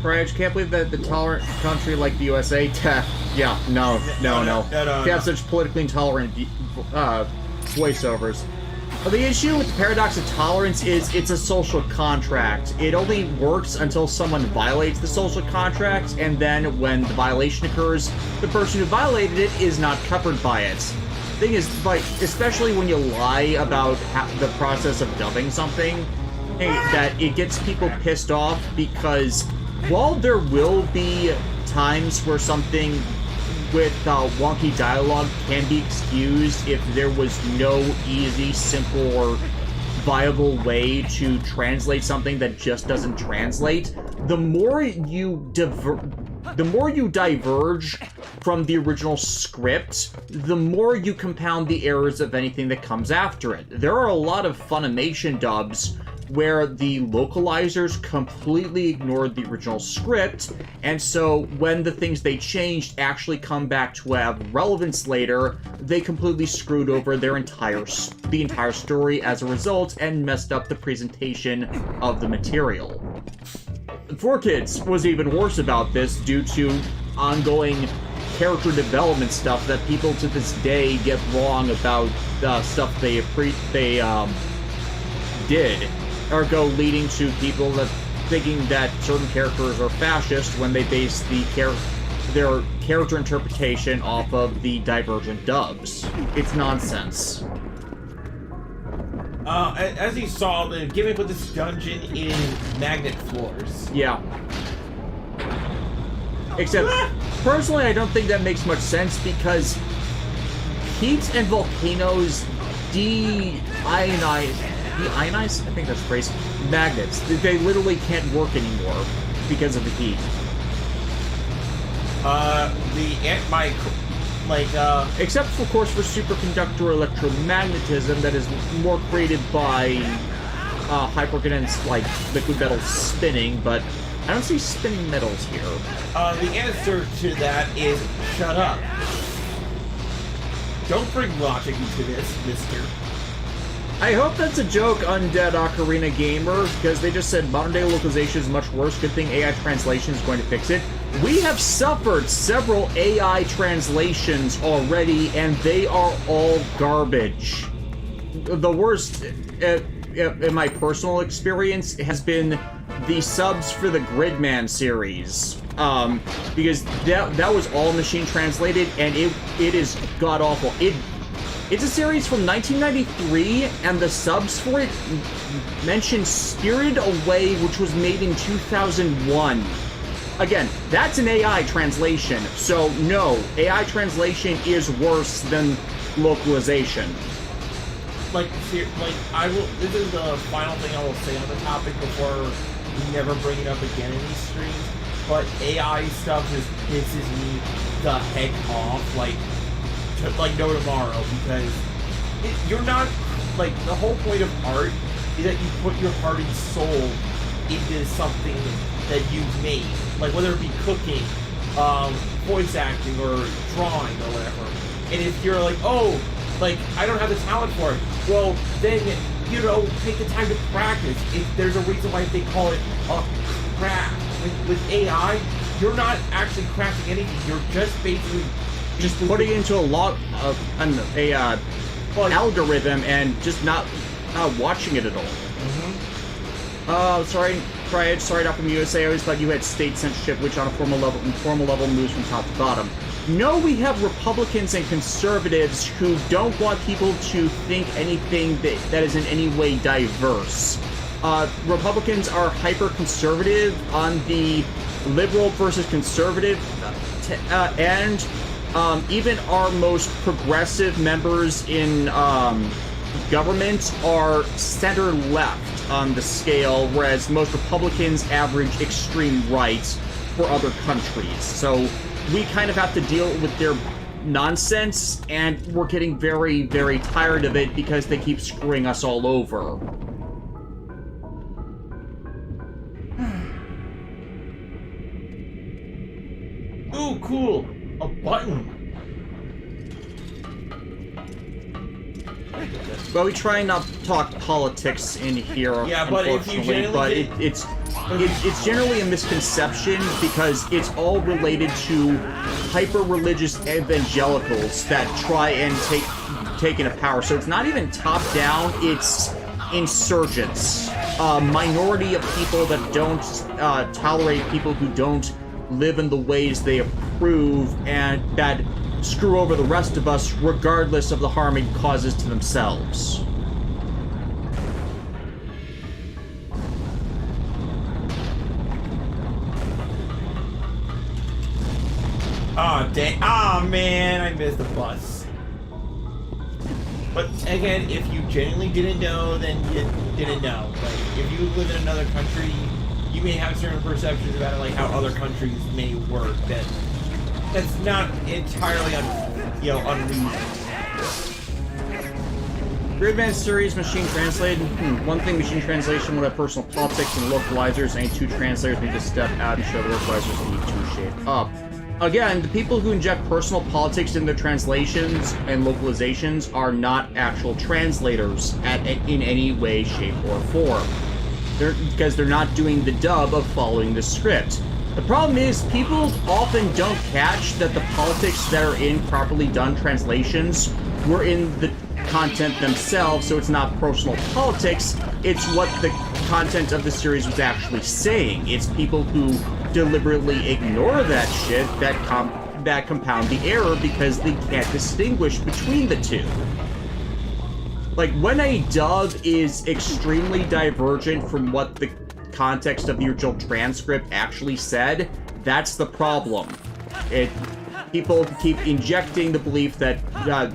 Right, I just can't believe that the tolerant country like the USA, yeah, no. They have such politically intolerant voiceovers. Well, the issue with the paradox of tolerance is it's a social contract. It only works until someone violates the social contract, and then when the violation occurs, the person who violated it is not covered by it. The thing is, like, especially when you lie about the process of dubbing something, that it gets people pissed off because while there will be times where something with wonky dialogue can be excused if there was no easy, simple, or viable way to translate something that just doesn't translate, the more you diverge from the original script, the more you compound the errors of anything that comes after it. There are a lot of Funimation dubs where the localizers completely ignored the original script, and so when the things they changed actually come back to have relevance later, they completely screwed over the entire story as a result and messed up the presentation of the material. 4Kids was even worse about this due to ongoing character development stuff that people to this day get wrong about stuff they did, ergo leading to people that thinking that certain characters are fascist when they base their character interpretation off of the divergent dubs. It's nonsense. As you saw, the gimmick with this dungeon is magnet floors. Yeah. Except, personally, I don't think that makes much sense because heat and volcanoes de-ionize, I think that's the phrase, magnets. They literally can't work anymore because of the heat. Except, of course, for superconductor electromagnetism that is more created by hypercondensed, liquid metal spinning, but I don't see spinning metals here. The answer to that is shut up. Don't bring logic into this, mister. I hope that's a joke, Undead Ocarina Gamer, because they just said modern-day localization is much worse. Good thing AI translation is going to fix it. We have suffered several AI translations already, and they are all garbage. The worst, in my personal experience, has been the subs for the Gridman series. Because that was all machine translated, and it is god-awful. It's a series from 1993, and the subs for it mention Spirited Away, which was made in 2001. Again, that's an AI translation, so no, AI translation is worse than localization. This is the final thing I will say on the topic before we never bring it up again in these streams, but AI stuff just pisses me the heck off, no tomorrow, because you're not, the whole point of art is that you put your heart and soul into something that you've made, whether it be cooking, voice acting, or drawing, or whatever. And if you're I don't have the talent for it, well, then, take the time to practice. There's a reason why they call it a craft. With AI, you're not actually crafting anything, you're just basically putting it into algorithm and just not watching it at all. Mm-hmm. Sorry, not from USA. I always thought you had state censorship, which on a formal level moves from top to bottom. No, we have Republicans and conservatives who don't want people to think anything that is in any way diverse. Republicans are hyper-conservative on the liberal versus conservative end. Even our most progressive members in government are center-left on the scale, whereas most Republicans average extreme right for other countries. So we kind of have to deal with their nonsense, and we're getting very, very tired of it because they keep screwing us all over. Ooh, cool! A button! Well, we try not to talk politics in here, yeah, but unfortunately, it's generally a misconception because it's all related to hyper-religious evangelicals that try and take into power. So it's not even top-down, it's insurgents. A minority of people that don't tolerate people who don't live in the ways they approve and that screw over the rest of us regardless of the harm it causes to themselves. Oh, dang. Oh, man, I missed the bus. But, again, if you genuinely didn't know, then didn't know. Like, if you live in another country, you may have certain perceptions about it, like how other countries may work. That's not entirely unreasonable. Gridman series machine translated. One thing machine translation would have personal politics and localizers. Any two translators need to step out and show the localizers need to shape up. Again, the people who inject personal politics in their translations and localizations are not actual translators in any way, shape, or form. Because they're not doing the dub of following the script. The problem is, people often don't catch that the politics that are in properly done translations were in the content themselves, so it's not personal politics, it's what the content of the series was actually saying. It's people who deliberately ignore that shit that compound the error because they can't distinguish between the two. Like, when a dub is extremely divergent from what the context of the original transcript actually said, that's the problem. People keep injecting the belief that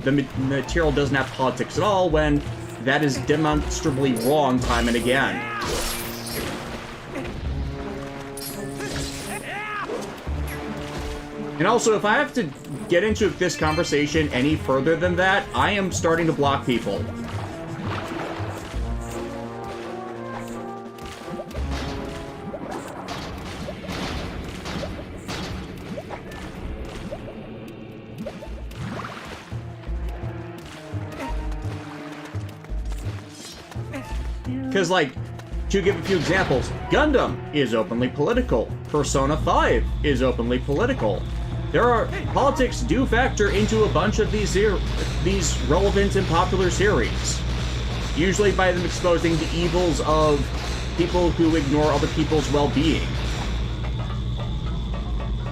the material doesn't have politics at all, when that is demonstrably wrong time and again. And also, if I have to get into this conversation any further than that, I am starting to block people. Because, like, to give a few examples, Gundam is openly political. Persona 5 is openly political. Politics do factor into a bunch of these relevant and popular series. Usually by them exposing the evils of people who ignore other people's well-being.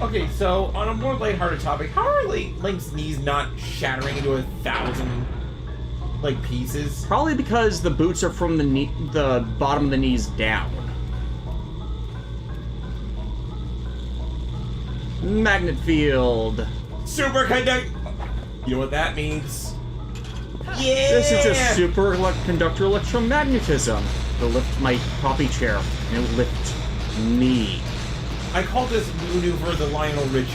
Okay, so on a more lighthearted topic, how are Link's knees not shattering into 1,000 pieces? Probably because the boots are from the bottom of the knees down. Magnet field. Superconduct. You know what that means? Yeah. This is just superconductor electromagnetism. It'll lift my coffee chair, and it'll lift me. I call this maneuver the Lionel Richie.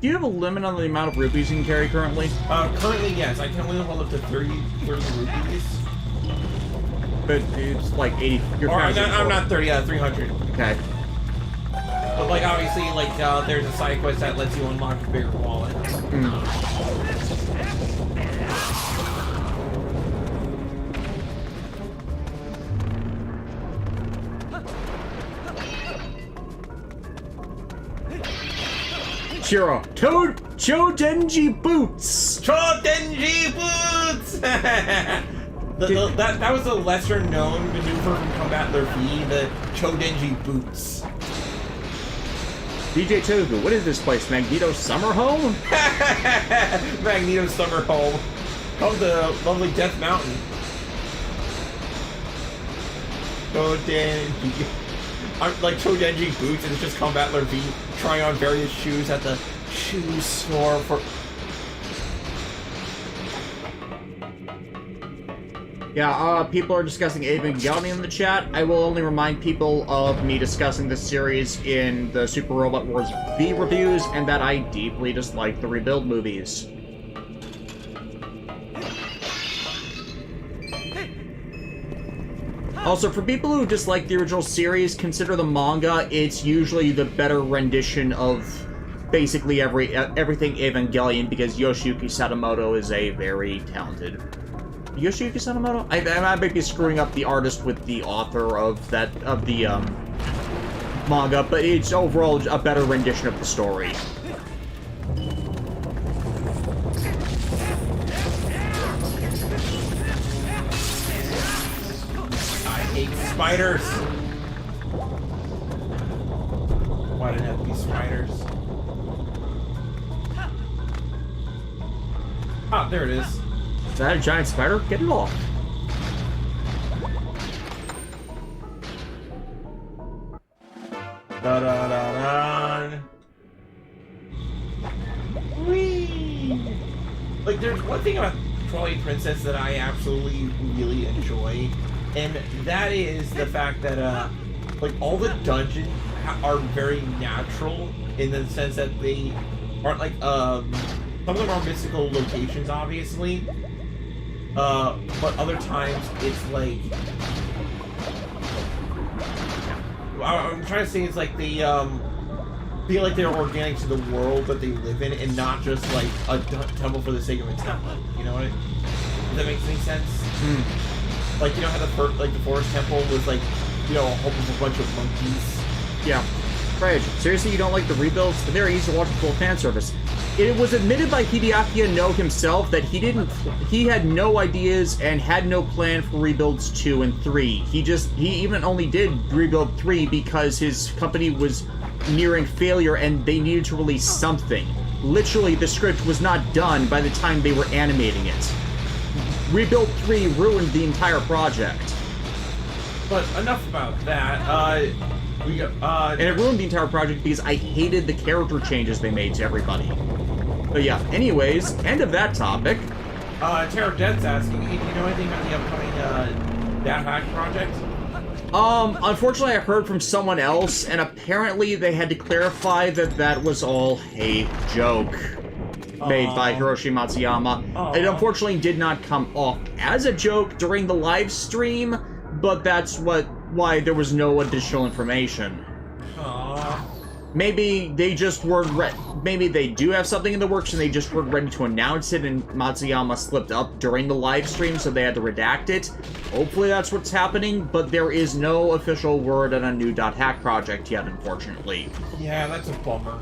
Do you have a limit on the amount of rupees you can carry currently? Currently, yes. I can only hold up to 30 rupees. But it's like 80. I'm not 30, 300. Okay. But, obviously, there's a side quest that lets you unlock a bigger wallet. Shiro, Chodenji boots! Chodenji boots! that was a lesser known maneuver from Combat Luffy, the Chodenji boots. DJ Togu, what is this place? Magneto's summer home? Magneto's summer home. Of the lovely Death Mountain. Chodenji. Chodenji boots, and it's just Combat Luffy trying on various shoes at the shoe store for... Yeah, people are discussing Evangelion in the chat. I will only remind people of me discussing this series in the Super Robot Wars V reviews, and that I deeply dislike the Rebuild movies. Also, for people who dislike the original series, consider the manga. It's usually the better rendition of basically everything Evangelion, because Yoshiyuki Sadamoto is a very talented... Yoshiyuki Sadamoto? I might be screwing up the artist with the author of the manga, but it's overall a better rendition of the story. Spiders! Why did it have to be spiders? Ah, there it is. Is that a giant spider? Get it off. Da da da da. there's one thing about Twilight Princess that I absolutely really enjoy, and that is the fact that like all the dungeons are very natural in the sense that they aren't like some of them are mystical locations, obviously, but other times it's like I'm trying to say it's like they feel like they're organic to the world that they live in, and not just like a temple for the sake of a temple. You know what? Does that make any sense? Like, you know how the forest temple was like, you know, a bunch of monkeys. Yeah. Right. Seriously, you don't like the rebuilds? They're very easy to watch full fan service. It was admitted by Hideaki Anno himself that he had no ideas and had no plan for rebuilds 2 and 3. He even only did rebuild 3 because his company was nearing failure and they needed to release something. Literally, the script was not done by the time they were animating it. Rebuild 3 ruined the entire project. But enough about that. And it ruined the entire project because I hated the character changes they made to everybody. But yeah, anyways, end of that topic. Terror Dead's asking, do you know anything about the upcoming Dat Hack project? Unfortunately, I heard from someone else, and apparently they had to clarify that that was all a joke made by Hiroshi Matsuyama. It unfortunately did not come off as a joke during the live stream, but that's why there was no additional information. Maybe they just weren't maybe they do have something in the works and they just weren't ready to announce it, and Matsuyama slipped up during the live stream, so they had to redact it. Hopefully that's what's happening, but there is no official word on a new .hack project yet, unfortunately. Yeah, that's a bummer.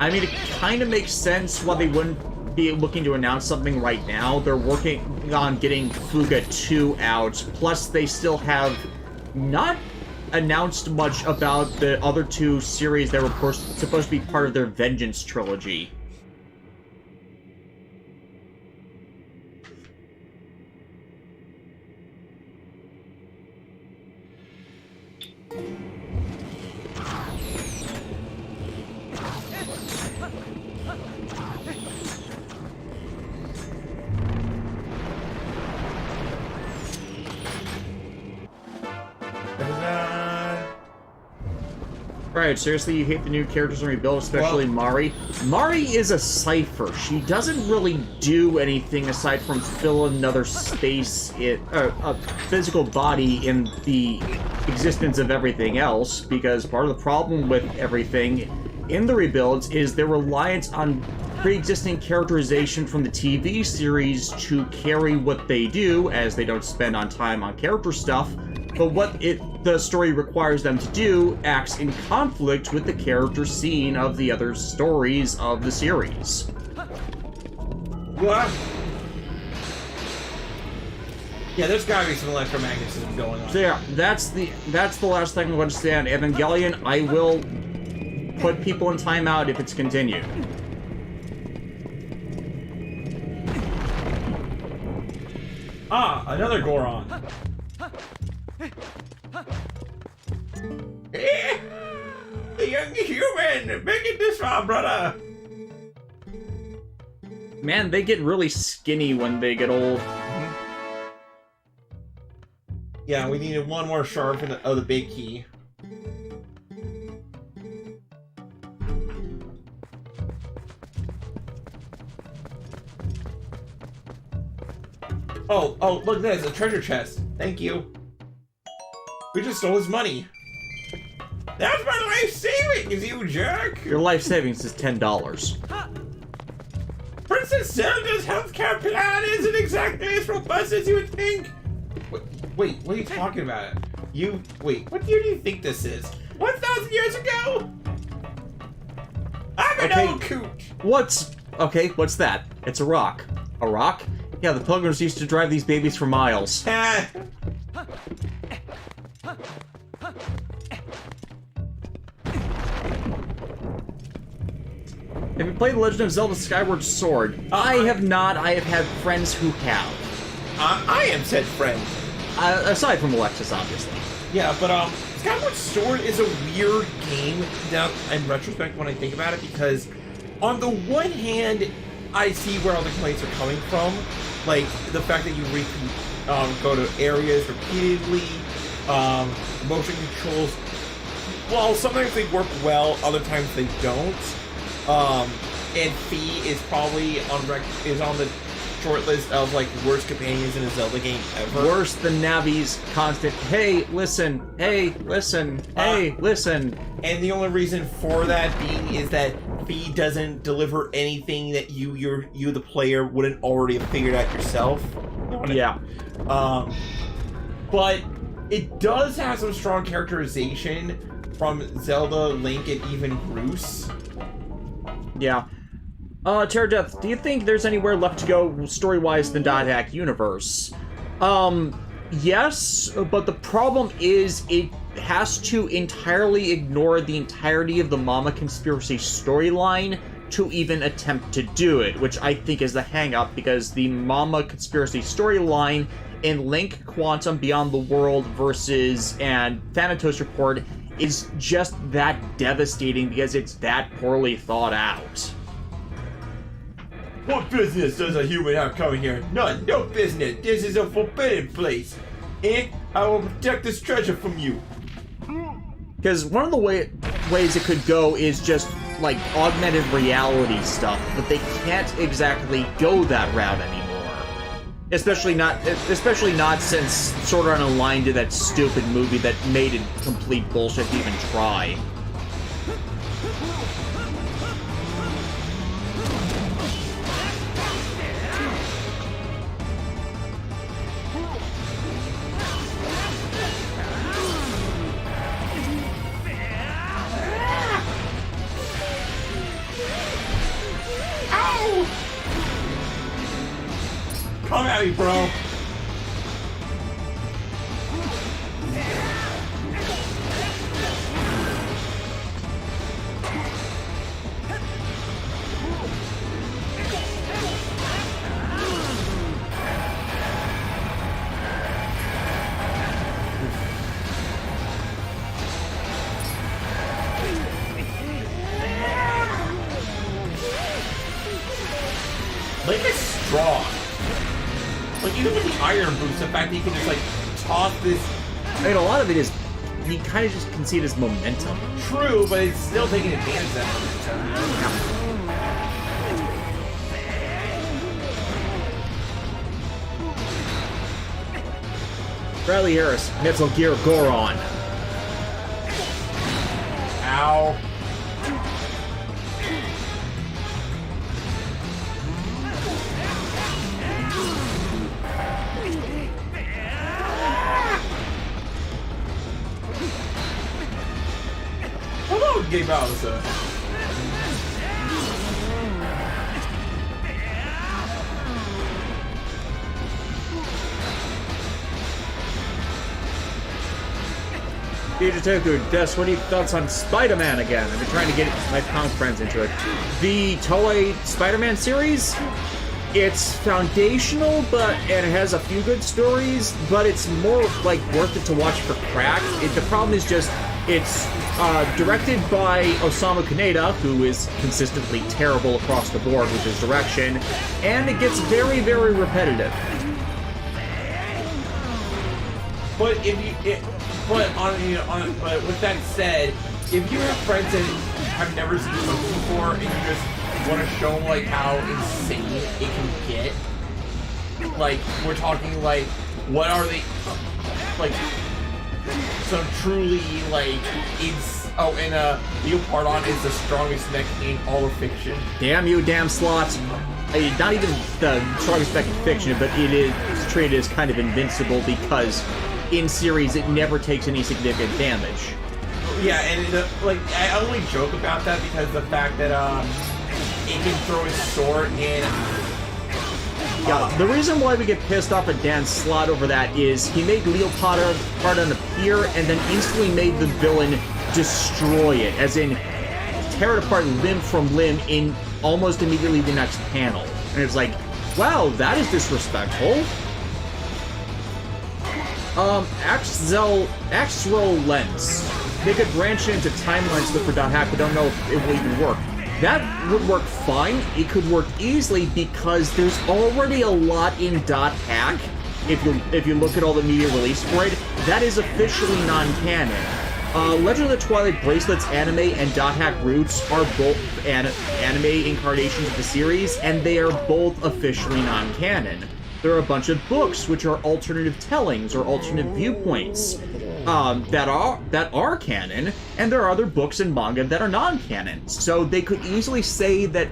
I mean, it kind of makes sense why they wouldn't be looking to announce something right now. They're working on getting Fuga 2 out, plus they still have not announced much about the other 2 series that were supposed to be part of their Vengeance trilogy. Alright, seriously, you hate the new characters in Rebuild, especially Mari? Mari is a cipher. She doesn't really do anything aside from fill another space, a physical body in the existence of everything else, because part of the problem with everything in the Rebuilds is their reliance on pre-existing characterization from the TV series to carry what they do, as they don't spend on time on character stuff, but what the story requires them to do acts in conflict with the character scene of the other stories of the series. What? Yeah, there's gotta be some electromagnetism going on. So yeah, that's the last thing I understand. Evangelion, I will put people in timeout if it's continued. Ah, another Goron. The young human! Making this far, brother! Man, they get really skinny when they get old. Yeah, we needed one more sharp of the big key. Oh, look at this, a treasure chest. Thank you. We just stole his money. That's my life savings, you jerk! Your life savings is $10. Princess Zelda's healthcare plan isn't exactly as robust as you would think. Wait, what are you talking about? Wait, what year do you think this is? 1,000 years ago? I'm an old coot! What's that? It's a rock. A rock? Yeah, the pilgrims used to drive these babies for miles. Have you played The Legend of Zelda Skyward Sword? I have not. I have had friends who have. I am said friend. Aside from Alexis, obviously. Yeah, but Skyward Sword is a weird game now in retrospect when I think about it, because on the one hand, I see where all the complaints are coming from, like the fact that you go to areas repeatedly, motion controls. Well, sometimes they work well, other times they don't. And Fee is probably on the short list of like worst companions in a Zelda game ever. Worse than Navi's constant, hey, listen, hey, listen, hey, listen. And the only reason for that being is that Fee doesn't deliver anything that you the player wouldn't already have figured out yourself. Yeah. But it does have some strong characterization from Zelda, Link, and even Bruce. Yeah. Terradeath, do you think there's anywhere left to go story-wise in the Dot Hack universe? Yes, but the problem is it has to entirely ignore the entirety of the Mama Conspiracy storyline to even attempt to do it, which I think is the hang-up, because the Mama Conspiracy storyline in Link, Quantum, Beyond the World versus and Thanatos Report is just that devastating because it's that poorly thought out. What business does a human have coming here? None. No business. This is a forbidden place. And I will protect this treasure from you. Because one of the ways it could go is just, like, augmented reality stuff, but they can't exactly go that route anymore. Especially not since Sword Art Online did that stupid movie that made it complete bullshit to even try. Come at me, bro. Link is strong. Like, even with the iron boots, the fact that he can just, like, toss this... I mean, a lot of it is... You kind of just can see it as momentum. True, but it's still taking advantage of that momentum. Bradley Harris, Metal Gear Goron. Ow. Hello, Game Bowser. Fujitoku, Des, what are your thoughts on Spider-Man again? I've been trying to get my punk friends into it. The Toei Spider-Man series, it's foundational, and it has a few good stories, but it's more like worth it to watch for crack. The problem is just, it's directed by Osamu Kaneda, who is consistently terrible across the board with his direction, and it gets very, very repetitive. But but with that said, if you have friends that have never seen something before and you just want to show them like how insane it can get, like we're talking like what are they like some truly like Leopardon is the strongest mech in all of fiction. Damn you, damn slots. Not even the strongest mech in fiction, but it is treated as kind of invincible because in series it never takes any significant damage. Yeah, and I only joke about that because the fact that it can throw his sword in. Yeah, the reason why we get pissed off at Dan Slott over that is he made Leopardon appear and then instantly made the villain destroy it, as in tear it apart limb from limb in almost immediately the next panel. And it's like, wow, that is disrespectful. Axel Lens. They could branch into timelines for .hack, but don't know if it will even work. That would work fine. It could work easily because there's already a lot in .hack. If you look at all the media released for it, that is officially non-canon. Legend of the Twilight Bracelet's anime and .hack roots are both anime incarnations of the series, and they are both officially non-canon. There are a bunch of books which are alternative tellings or alternate viewpoints that are canon, and there are other books and manga that are non-canon. So they could easily say that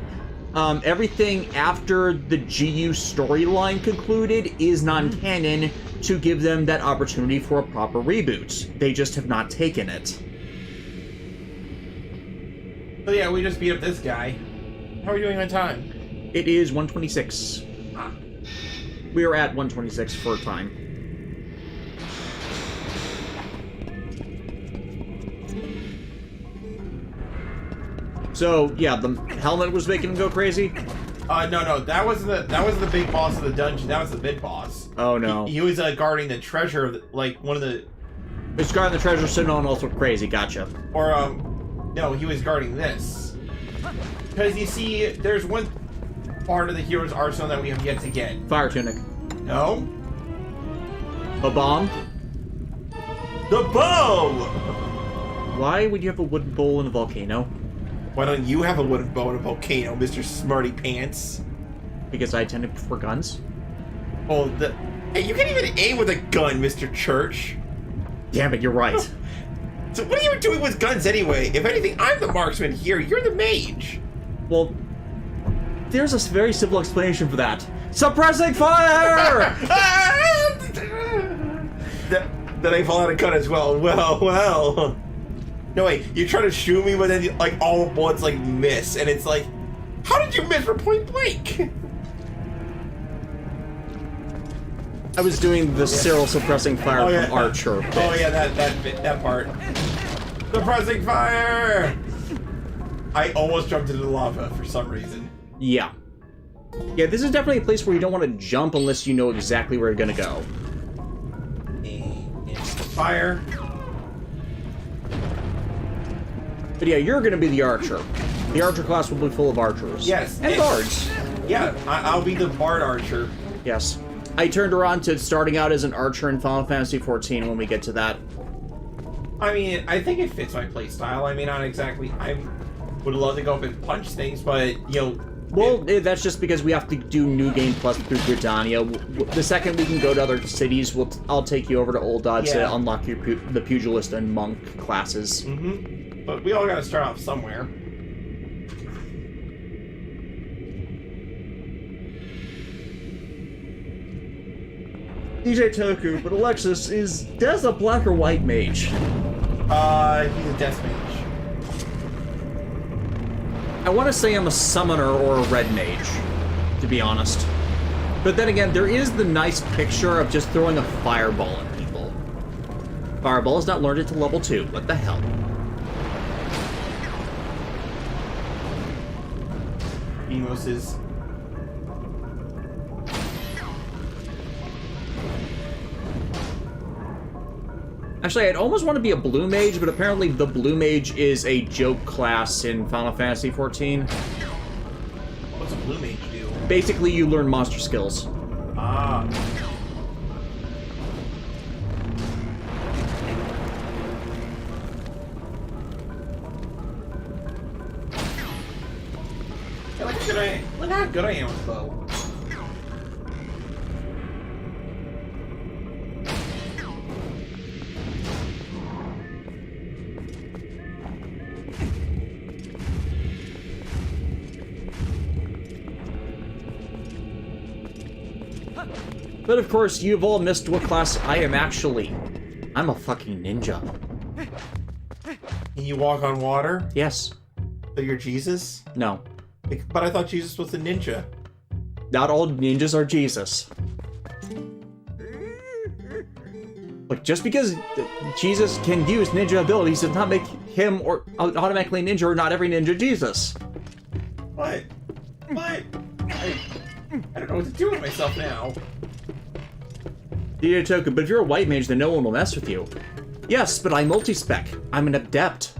everything after the GU storyline concluded is non-canon to give them that opportunity for a proper reboot. They just have not taken it. So yeah, we just beat up this guy. How are we doing on time? It is 126. We are at 126 for time. So yeah, the helmet was making him go crazy. No, that wasn't the big boss of the dungeon. That was the mid boss. Oh no, he was guarding the treasure of one of the. He's guarding the treasure, so no one else went crazy. Gotcha. Or no, he was guarding this. Because you see, there's one part of the hero's arsenal that we have yet to get. Fire tunic. No. A bomb. The bow. Why would you have a wooden bowl in a volcano? Why don't you have a wooden bow in a volcano, Mr. Smarty Pants? Because I tend to prefer guns. Oh, hey, you can't even aim with a gun, Mr. Church. Damn it, you're right. So what are you doing with guns anyway? If anything, I'm the marksman here. You're the mage. Well, there's a very simple explanation for that. Suppressing fire! Then I fall out of gun as well. Well. No, wait, you try to shoot me, but then, like, all the bullets, like, miss. And it's like, how did you miss from point blank? I was doing the Cyril suppressing fire from Archer. Oh, yeah, that part. Suppressing fire! I almost jumped into the lava for some reason. Yeah. Yeah, this is definitely a place where you don't want to jump unless you know exactly where you're gonna go. And fire. But yeah, you're gonna be the archer. The archer class will be full of archers. Yes. And guards. Yeah, I'll be the bard archer. Yes. I turned around to starting out as an archer in Final Fantasy XIV when we get to that. I mean, I think it fits my playstyle. I mean, not exactly. I would love to go up and punch things, but, you know... Well, that's just because we have to do New Game Plus through Britannia. The second we can go to other cities, I'll take you over to Old Dodge to unlock the Pugilist and Monk classes. Mm-hmm. But we all gotta start off somewhere. DJ Toku, but Alexis, is Des a black or white mage? He's a death mage. I want to say I'm a summoner or a red mage, to be honest. But then again, there is the nice picture of just throwing a fireball at people. Fireball has not learned it to level 2. What the hell? Emos is... Actually, I'd almost want to be a blue mage, but apparently the blue mage is a joke class in Final Fantasy XIV. What's a blue mage do? Basically, you learn monster skills. Ah. Look how good I am with bow. But of course, you've all missed what class I am actually. I'm a fucking ninja. Can you walk on water? Yes. So you're Jesus? No. But I thought Jesus was a ninja. Not all ninjas are Jesus. Look, just because Jesus can use ninja abilities does not make him or automatically ninja or not every ninja Jesus. What? What? I don't know what to do with myself now. DJ Token, but if you're a white mage, then no one will mess with you. Yes, but I'm multi-spec. I'm an adept.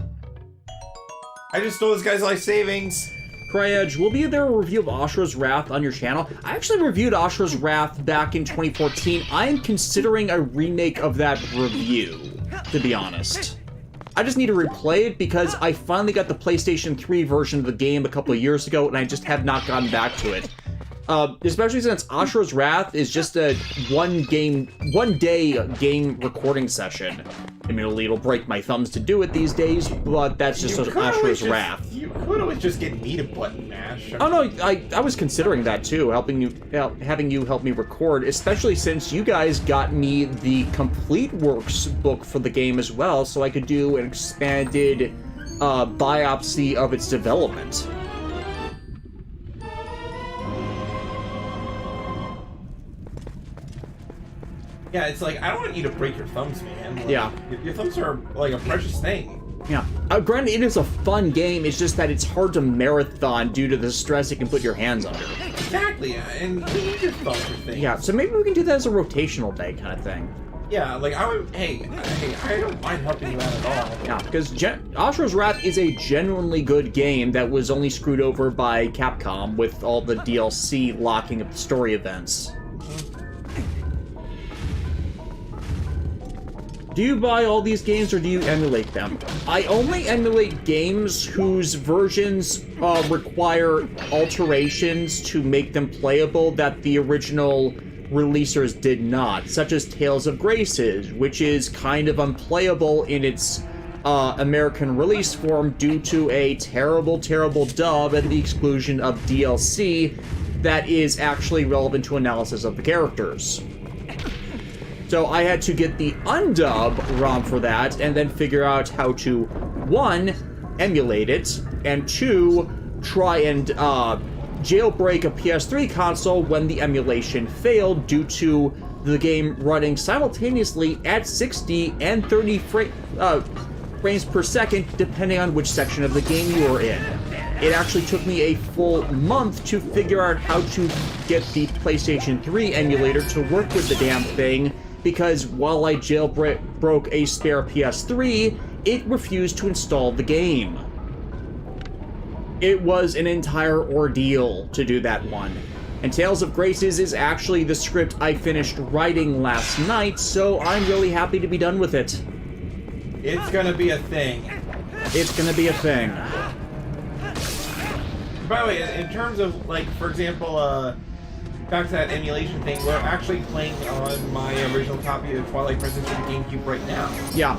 I just stole this guy's life savings. Cryedge, will be there a review of Ashura's Wrath on your channel? I actually reviewed Ashura's Wrath back in 2014. I am considering a remake of that review, to be honest. I just need to replay it because I finally got the PlayStation 3 version of the game a couple of years ago, and I just have not gotten back to it. Especially since Ashura's Wrath is just a one-day game recording session. Admittedly, it'll break my thumbs to do it these days, but that's just Ashura's Wrath. You could always just get me to button mash. Oh no, I was considering that too, having you help me record, especially since you guys got me the complete works book for the game as well, so I could do an expanded biopsy of its development. Yeah, it's like, I don't want you to break your thumbs, man. Like, yeah. Your thumbs are, like, a precious thing. Yeah. Granted, it is a fun game, it's just that it's hard to marathon due to the stress it can put your hands under. Exactly, and you need your thumbs for things. Yeah, so maybe we can do that as a rotational day kind of thing. Yeah, like, I don't mind helping you out at all. Yeah, because Ashura's Wrath is a genuinely good game that was only screwed over by Capcom with all the DLC locking up the story events. Do you buy all these games or do you emulate them? I only emulate games whose versions require alterations to make them playable that the original releasers did not, such as Tales of Graces, which is kind of unplayable in its American release form due to a terrible, terrible dub and the exclusion of DLC that is actually relevant to analysis of the characters. So I had to get the undub ROM for that, and then figure out how to, 1, emulate it, and 2, try and jailbreak a PS3 console when the emulation failed due to the game running simultaneously at 60 and 30 frames per second, depending on which section of the game you were in. It actually took me a full month to figure out how to get the PlayStation 3 emulator to work with the damn thing, because while I jailbroke a spare PS3, it refused to install the game. It was an entire ordeal to do that one. And Tales of Graces is actually the script I finished writing last night, so I'm really happy to be done with it. It's gonna be a thing. It's gonna be a thing. By the way, in terms of, like, for example, back to that emulation thing, we're actually playing on my original copy of Twilight Princess for the GameCube right now. Yeah.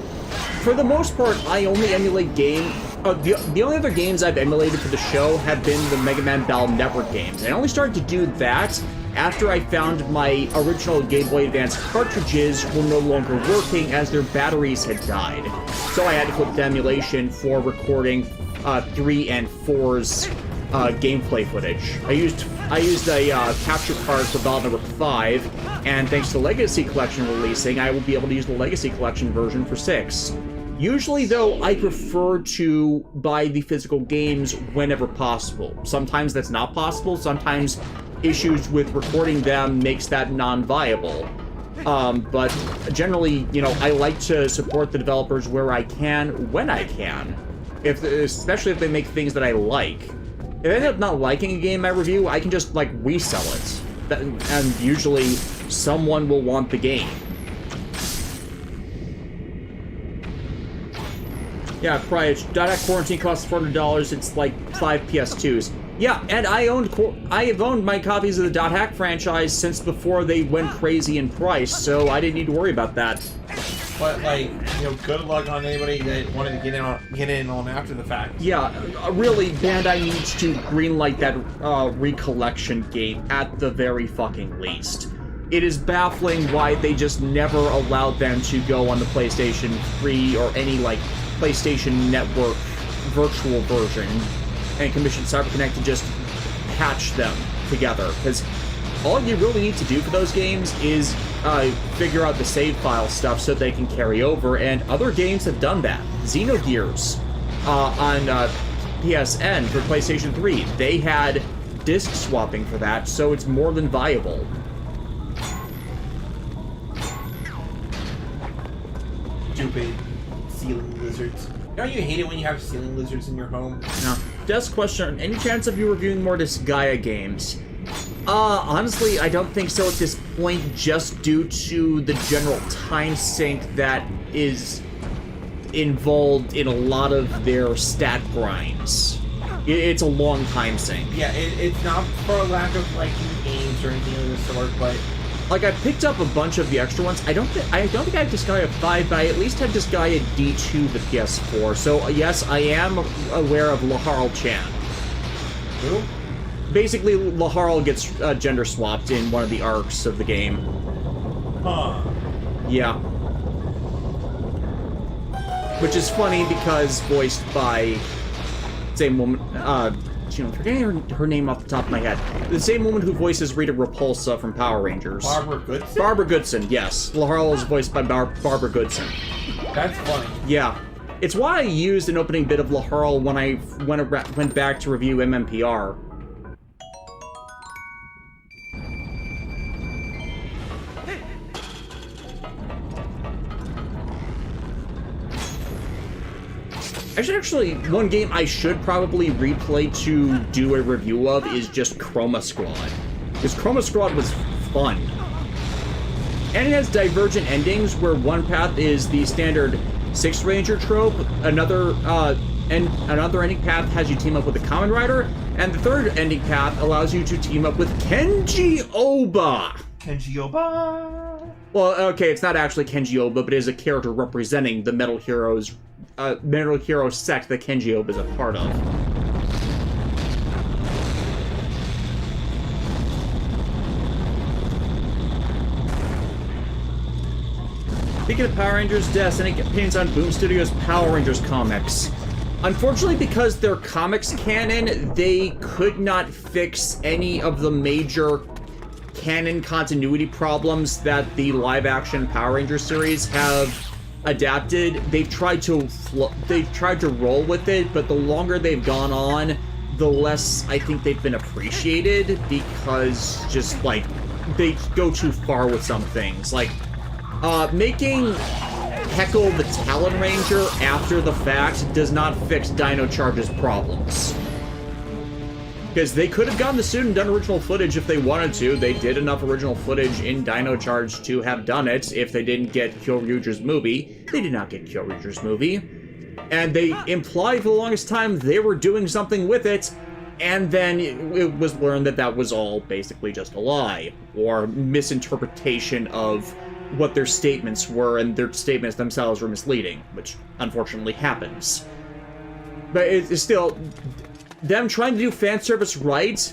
For the most part, I only emulate the only other games I've emulated for the show have been the Mega Man Battle Network games. I only started to do that after I found my original Game Boy Advance cartridges were no longer working as their batteries had died. So I had to flip to emulation for recording 3 and 4's gameplay footage. I used a capture card for Battle Network 5, and thanks to Legacy Collection releasing, I will be able to use the Legacy Collection version for 6. Usually, though, I prefer to buy the physical games whenever possible. Sometimes that's not possible, sometimes issues with recording them makes that non-viable. But generally, you know, I like to support the developers where I can, when I can. Especially if they make things that I like. If I end up not liking a game I review, I can just, like, resell it. And usually, someone will want the game. Yeah, Cryage, .hack Quarantine costs $400, it's like 5 PS2s. Yeah, and I have owned my copies of the .hack franchise since before they went crazy in price, so I didn't need to worry about that. But, like, you know, good luck on anybody that wanted to get in on after the fact. Yeah, really, Bandai needs to greenlight that recollection gate at the very fucking least. It is baffling why they just never allowed them to go on the PlayStation 3 or any, like, PlayStation Network virtual version and commissioned CyberConnect to just patch them together. Because all you really need to do for those games is figure out the save file stuff so they can carry over, and other games have done that. Xenogears on PSN for PlayStation 3, they had disc swapping for that, so it's more than viable. stupid ceiling lizards. Don't you hate it when you have ceiling lizards in your home? Now, desk question, any chance of you reviewing more Disgaea games? Honestly, I don't think so at this point, just due to the general time sink that is involved in a lot of their stat grinds. It's a long time sink. Yeah, it's not for a lack of liking games or anything of the sort, but like, I picked up a bunch of the extra ones. I don't think I have Disgaea 5, but I at least had Disgaea D2 the PS4. So yes, I am aware of Laharl Chan. who? Basically, Laharl gets gender swapped in one of the arcs of the game. Huh. Yeah. Which is funny because voiced by same woman, you know, forgetting her name off the top of my head. The same woman who voices Rita Repulsa from Power Rangers. Barbara Goodson? Barbara Goodson, yes. Laharl is voiced by Barbara Goodson. That's funny. Yeah. It's why I used an opening bit of Laharl when I went back to review MMPR. Actually, one game I should probably replay to do a review of is just Chroma Squad. Because Chroma Squad was fun. And it has divergent endings where one path is the standard Sixth Ranger trope, another ending path has you team up with a Kamen Rider, and the third ending path allows you to team up with Kenji Oba! Kenji Oba! Well, okay, it's not actually Kenji Oba, but it is a character representing the Metal Hero sect that Kenji Oba is a part of. Speaking of Power Rangers deaths, any opinions on Boom Studios' Power Rangers comics? Unfortunately, because they're comics canon, they could not fix any of the major canon continuity problems that the live-action Power Rangers series have adapted. They've tried to roll with it, but the longer they've gone on, the less I think they've been appreciated, because just like they go too far with some things. Like making Heckle the Talon Ranger after the fact does not fix Dino Charge's problems. Because they could have gotten the suit and done original footage if they wanted to. They did enough original footage in Dino Charge to have done it if they didn't get Kyoryuger's movie. They did not get Kyoryuger's movie. And they implied for the longest time they were doing something with it, and then it was learned that that was all basically just a lie, or misinterpretation of what their statements were, and their statements themselves were misleading, which unfortunately happens. But it's still... them trying to do fan service right,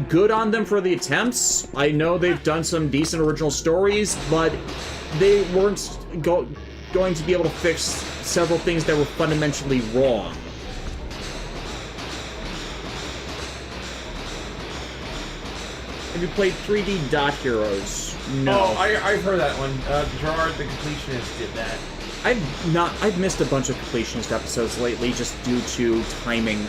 good on them for the attempts. I know they've done some decent original stories, but they weren't going to be able to fix several things that were fundamentally wrong. Have you played 3D Dot Heroes? No. Oh, I've heard that one. Gerard the Completionist did that. I've missed a bunch of completionist episodes lately just due to timing.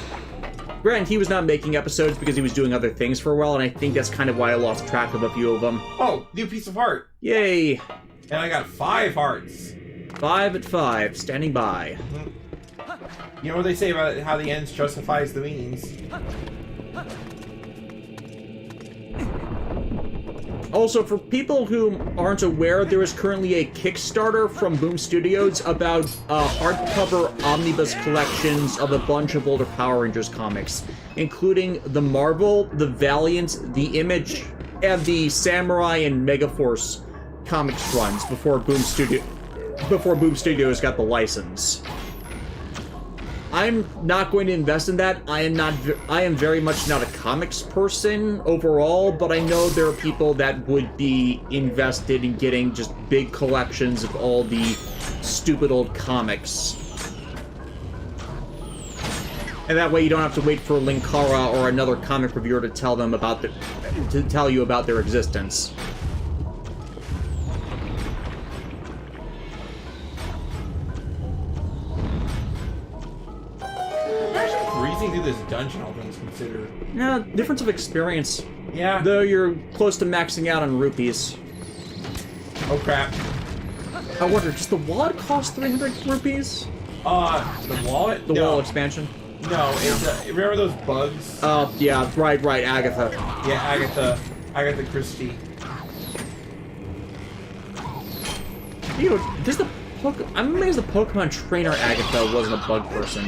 Granted, he was not making episodes because he was doing other things for a while, and I think that's kind of why I lost track of a few of them. Oh, new piece of heart. Yay! And I got 5 hearts. 5 at 5, standing by. You know what they say about how the ends justifies the means? Also, for people who aren't aware, there is currently a Kickstarter from Boom Studios about hardcover omnibus collections of a bunch of older Power Rangers comics, including the Marvel, the Valiant, the Image, and the Samurai and Megaforce comics runs before Boom Studios got the license. I'm not going to invest in that. I am very much not a comics person overall, but I know there are people that would be invested in getting just big collections of all the stupid old comics. And that way you don't have to wait for Linkara or another comic reviewer to tell them about to tell you about their existence. Through this dungeon, all things considered. Yeah, difference of experience. Yeah. Though you're close to maxing out on rupees. Oh crap. I wonder, does the wallet cost 300 rupees? The wallet? The wallet expansion? No, it's, remember those bugs? Yeah, right, Agatha. Yeah, Agatha Christie. You know, there's the I'm amazed the Pokemon trainer Agatha wasn't a bug person.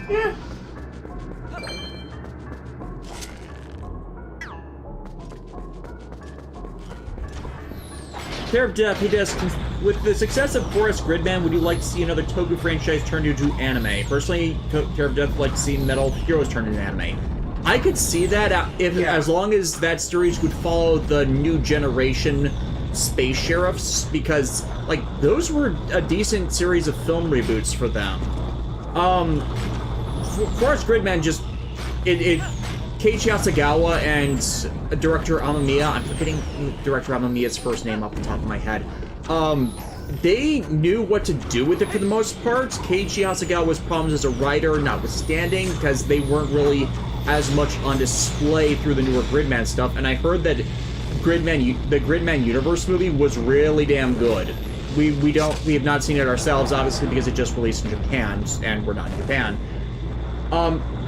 Yeah. Care of Death, he does. With the success of Forest Gridman, would you like to see another Toku franchise turned into anime? Personally, Care of Death would like to see Metal Heroes turned into anime. I could see that as long as that series would follow the new generation Space Sheriffs, because like those were a decent series of film reboots for them. Forest Gridman just Keiichi Asagawa and director Amamiya, I'm forgetting director Amamiya's first name off the top of my head. They knew what to do with it for the most part. Keiichi Asagawa's problems as a writer notwithstanding, because they weren't really as much on display through the newer Gridman stuff, and I heard that the Gridman Universe movie was really damn good. We have not seen it ourselves, obviously, because it just released in Japan, and we're not in Japan.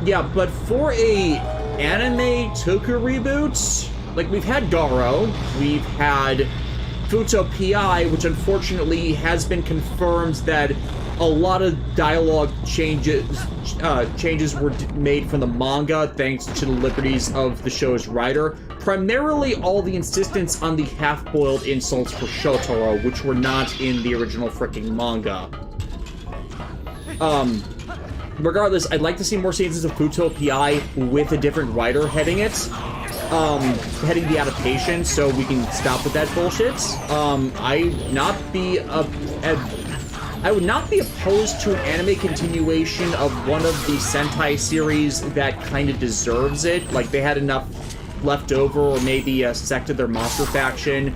Yeah, but for a anime Toku reboot, like we've had Garo, we've had Futo PI, which unfortunately has been confirmed that a lot of dialogue changes were made from the manga thanks to the liberties of the show's writer. Primarily all the insistence on the half-boiled insults for Shotaro, which were not in the original fricking manga. Regardless, I'd like to see more seasons of Futo PI with a different writer heading it. Heading the adaptation, so we can stop with that bullshit. I would not be opposed to an anime continuation of one of the Sentai series that kind of deserves it. Like, they had enough left over, or maybe a sect of their monster faction,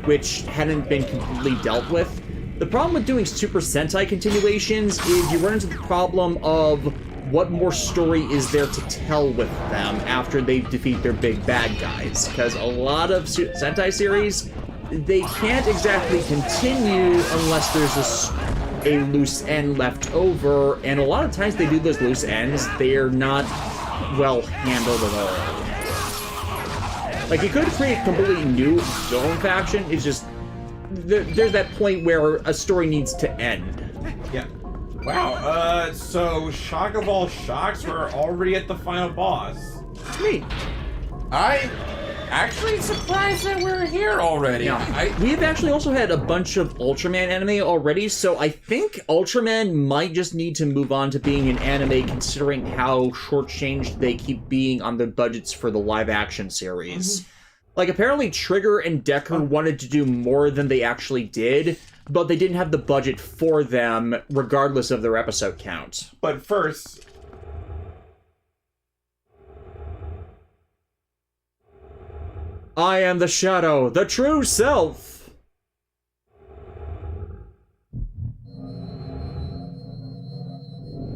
which hadn't been completely dealt with. The problem with doing Super Sentai continuations is you run into the problem of what more story is there to tell with them after they defeat their big bad guys. Because a lot of Sentai series, they can't exactly continue unless there's a loose end left over, and a lot of times they do those loose ends, they're not well handled at all. Like, you could create a completely new villain faction, it's just there's that point where a story needs to end. Yeah. Wow, so shock of all shocks, we're already at the final boss. Neat. I actually surprised that we're here already. Yeah. We've actually also had a bunch of Ultraman anime already, so I think Ultraman might just need to move on to being an anime considering how shortchanged they keep being on the budgets for the live-action series. Mm-hmm. Like, apparently Trigger and Decker wanted to do more than they actually did, but they didn't have the budget for them, regardless of their episode count. But first... I am the Shadow, the true self!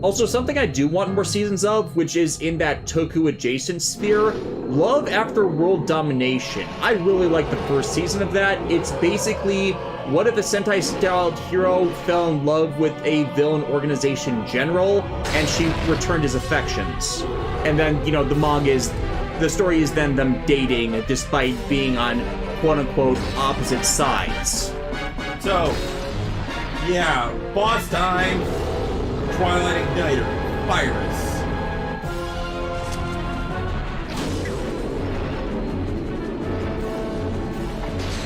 Also, something I do want more seasons of, which is in that Toku-adjacent sphere, Love After World Domination. I really like the first season of that. It's basically, what if a Sentai-styled hero fell in love with a villain organization general, and she returned his affections? And then, you know, the story is then them dating, despite being on quote-unquote opposite sides. So, yeah, boss time, Twilight Igniter, Virus.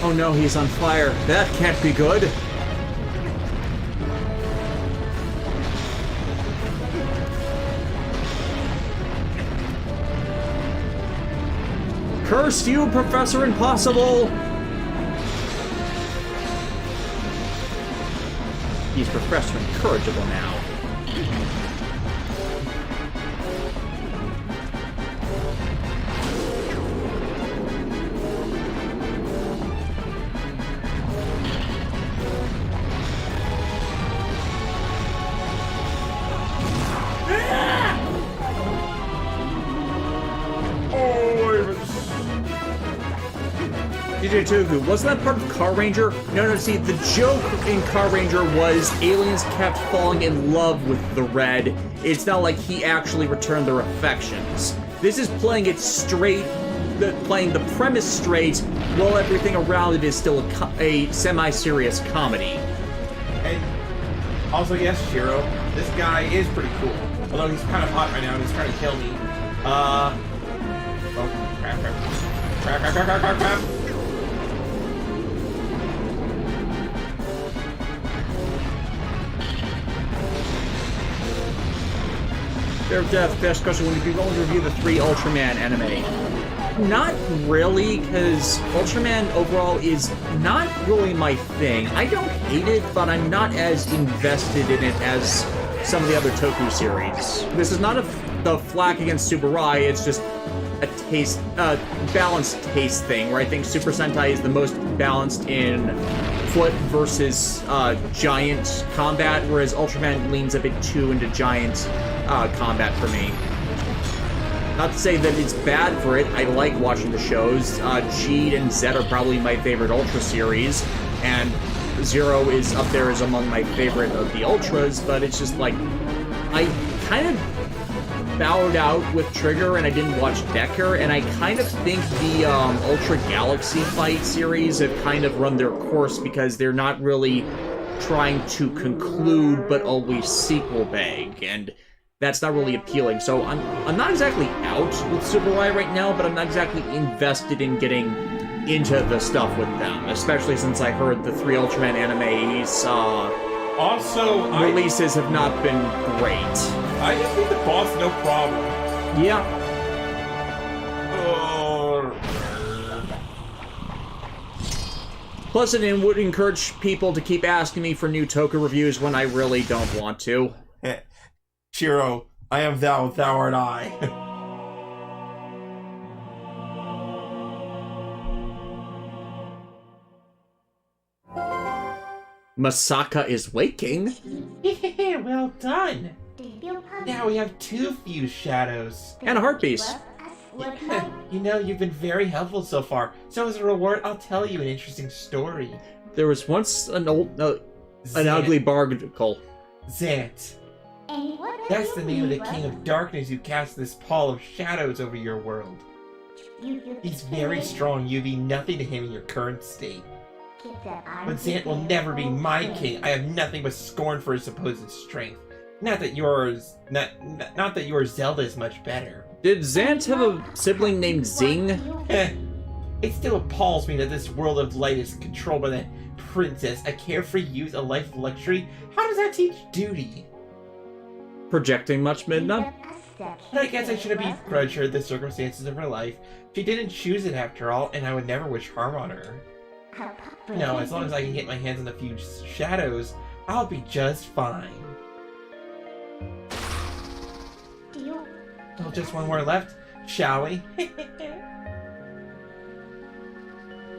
Oh no, he's on fire. That can't be good. Curse you, Professor Impossible! He's Professor Incorrigible now. DJ Toku, wasn't that part of Car Ranger? No, see, the joke in Car Ranger was aliens kept falling in love with the red. It's not like he actually returned their affections. This is playing it straight, playing the premise straight, while everything around it is still a semi-serious comedy. And also, yes, Shiro, this guy is pretty cool. Although he's kind of hot right now and he's trying to kill me. Oh, crap. Fair Death, best question, would you be willing to review the 3 Ultraman anime? Not really, because Ultraman overall is not really my thing. I don't hate it, but I'm not as invested in it as some of the other Toku series. This is not the flack against Subarai, it's just a balanced taste thing, where I think Super Sentai is the most balanced in foot versus giant combat, whereas Ultraman leans a bit too into giant combat for me. Not to say that it's bad for it, I like watching the shows. G and Z are probably my favorite Ultra series, and Zero is up there as among my favorite of the Ultras, but it's just like, I kind of bowed out with Trigger and I didn't watch Decker, and I kind of think the Ultra Galaxy Fight series have kind of run their course because they're not really trying to conclude, but always sequel bag, and that's not really appealing. So I'm not exactly out with Subarai right now, but I'm not exactly invested in getting into the stuff with them, especially since I heard the 3 Ultraman animes releases have not been great. I just beat the boss, no problem. Yeah. Plus, it would encourage people to keep asking me for new Toku reviews when I really don't want to. Shiro, I am thou, thou art I. Masaka is waking. Well done. Now we have 2 fused shadows. And a heart piece. You know, you've been very helpful so far. So as a reward, I'll tell you an interesting story. There was once an ugly barnacle. Zant. That's the name of the King of Darkness who casts this pall of shadows over your world. He's very strong. You'd be nothing to him in your current state. But Zant will never be my king. I have nothing but scorn for his supposed strength. Not that yours Zelda is much better. Did Zant have a sibling named Zing? It still appalls me that this world of light is controlled by that princess, a carefree youth, a life of luxury. How does that teach duty? Projecting much, Midna? But I guess I shouldn't begrudge her the circumstances of her life. She didn't choose it after all, and I would never wish harm on her. No, as long as I can get my hands on the few shadows, I'll be just fine. Oh, just one more left, shall we?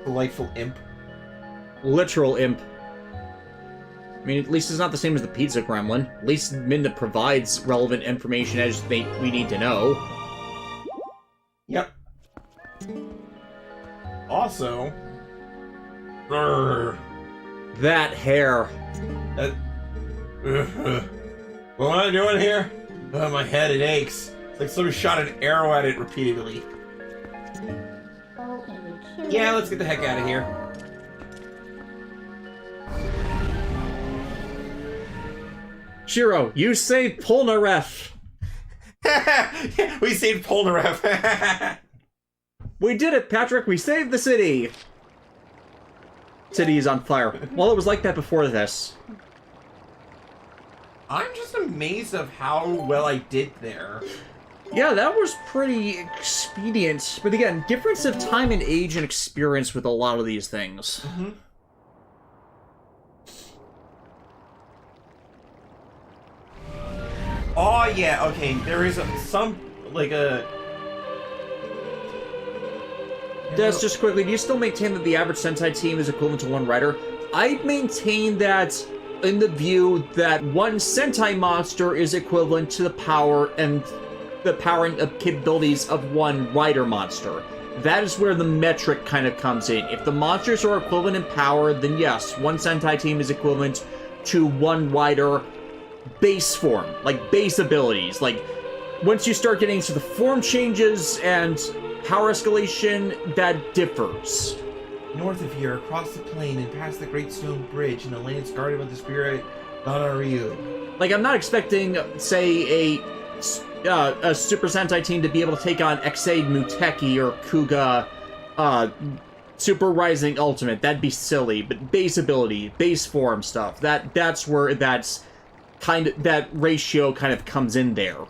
Delightful imp. Literal imp. I mean, at least it's not the same as the pizza gremlin. At least Midna provides relevant information as we need to know. Yep. Also... That hair. What am I doing here? Oh, my head, it aches. It's like somebody shot an arrow at it repeatedly. Yeah, let's get the heck out of here. Shiro, you saved Polnareff. We saved Polnareff. We did it, Patrick. We saved the city. City is on fire. Well, it was like that before this. I'm just amazed of how well I did there. Yeah, that was pretty expedient. But again, difference of time and age and experience with a lot of these things. Mm-hmm. Oh, yeah, okay, there is Des, just quickly, do you still maintain that the average Sentai team is equivalent to 1 writer? I maintain that in the view that 1 Sentai monster is equivalent to the power and capabilities of 1 writer monster. that is where the metric kind of comes in. If the monsters are equivalent in power, then yes, one Sentai team is equivalent to one rider base form, like base abilities. Like, once you start getting into the form changes and power escalation, that differs. North of here, across the plain and past the Great Stone Bridge in the lands guarded by the spirit Nanaryu. Like, I'm not expecting, say, a Super Sentai team to be able to take on Ex-Aid Muteki or Kuga Super Rising Ultimate. That'd be silly. But base ability, base form stuff, that's where that ratio kind of comes in there.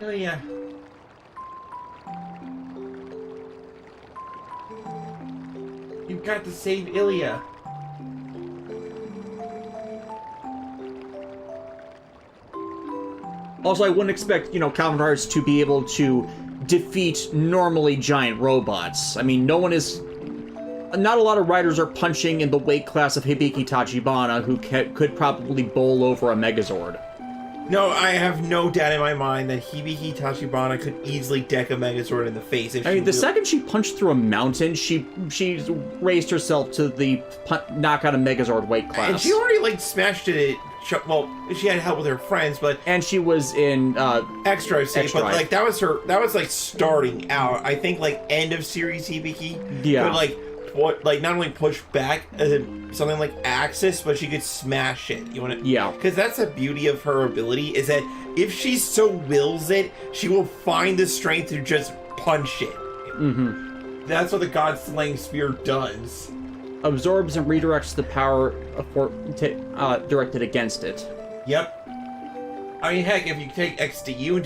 Oh yeah. You've got to save Ilya. Also, I wouldn't expect, Calvin Hearts to be able to defeat normally giant robots. I mean, not a lot of riders are punching in the weight class of Hibiki Tachibana, who could probably bowl over a Megazord. No, I have no doubt in my mind that Hibiki Tachibana could easily deck a Megazord in the face. If the second she punched through a mountain, she raised herself to the knock out a Megazord weight class. And she already, smashed it. Well, she had help with her friends, but... And she was in, Extra, I'd say, but, that was starting out. I think, end of series Hibiki. Yeah. Could, not only push back something like Axis, but she could smash it. You want to? Yeah. Because that's the beauty of her ability, is that if she so wills it, she will find the strength to just punch it. Mm-hmm. That's what the God Slaying Spear does. Absorbs and redirects the power directed against it. Yep. I mean, heck, if you take XDU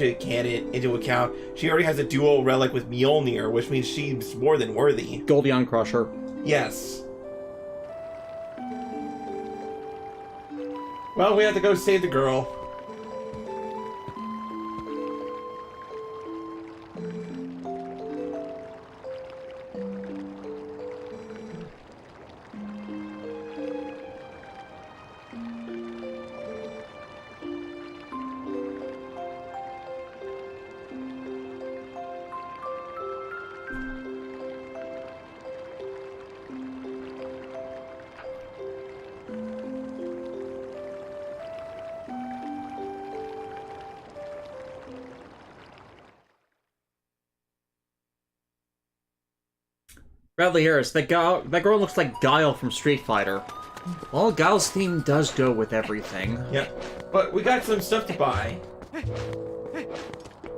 into account, she already has a dual relic with Mjolnir, which means she's more than worthy. Goldion Crusher. Yes. Well, we have to go save the girl. Bradley Harris, that girl looks like Guile from Street Fighter. Well, Guile's theme does go with everything. Yep. But we got some stuff to buy.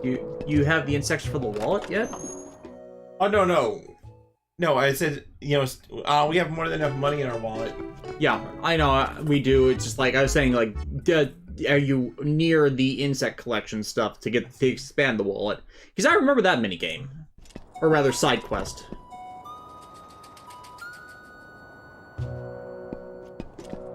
You have the insects for the wallet yet? Oh, no. No, I said, we have more than enough money in our wallet. Yeah, I know, we do. It's just I was saying, are you near the insect collection stuff to expand the wallet? Because I remember that minigame. Or rather, side quest.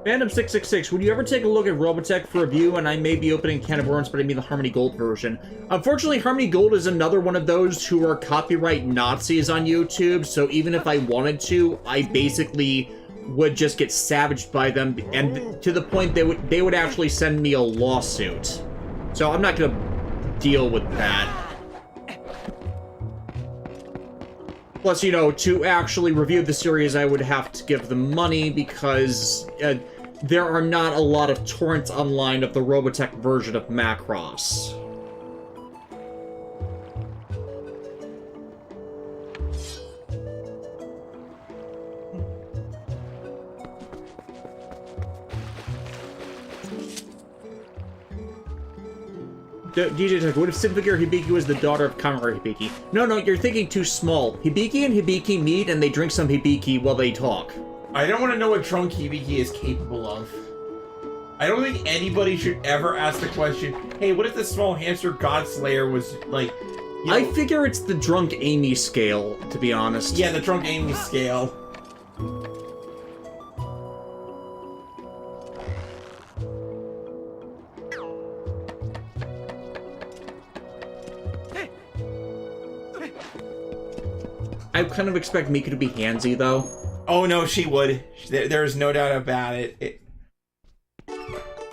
Phantom666, would you ever take a look at Robotech for review? And I may be opening a can of worms, but I mean the Harmony Gold version. Unfortunately, Harmony Gold is another one of those who are copyright Nazis on YouTube, so even if I wanted to, I basically would just get savaged by them, and to the point they would actually send me a lawsuit. So I'm not gonna deal with that. Plus, to actually review the series, I would have to give them money because there are not a lot of torrents online of the Robotech version of Macross. DJ Tech, what if Synfigure Hibiki was the daughter of Kamura Hibiki? No, you're thinking too small. Hibiki and Hibiki meet and they drink some Hibiki while they talk. I don't want to know what drunk Hibiki is capable of. I don't think anybody should ever ask the question, hey, what if the small hamster God Slayer was, I figure it's the drunk Amy scale, to be honest. Yeah, the drunk Amy scale. I kind of expect Mika to be handsy, though. Oh, no, she would. There's no doubt about it.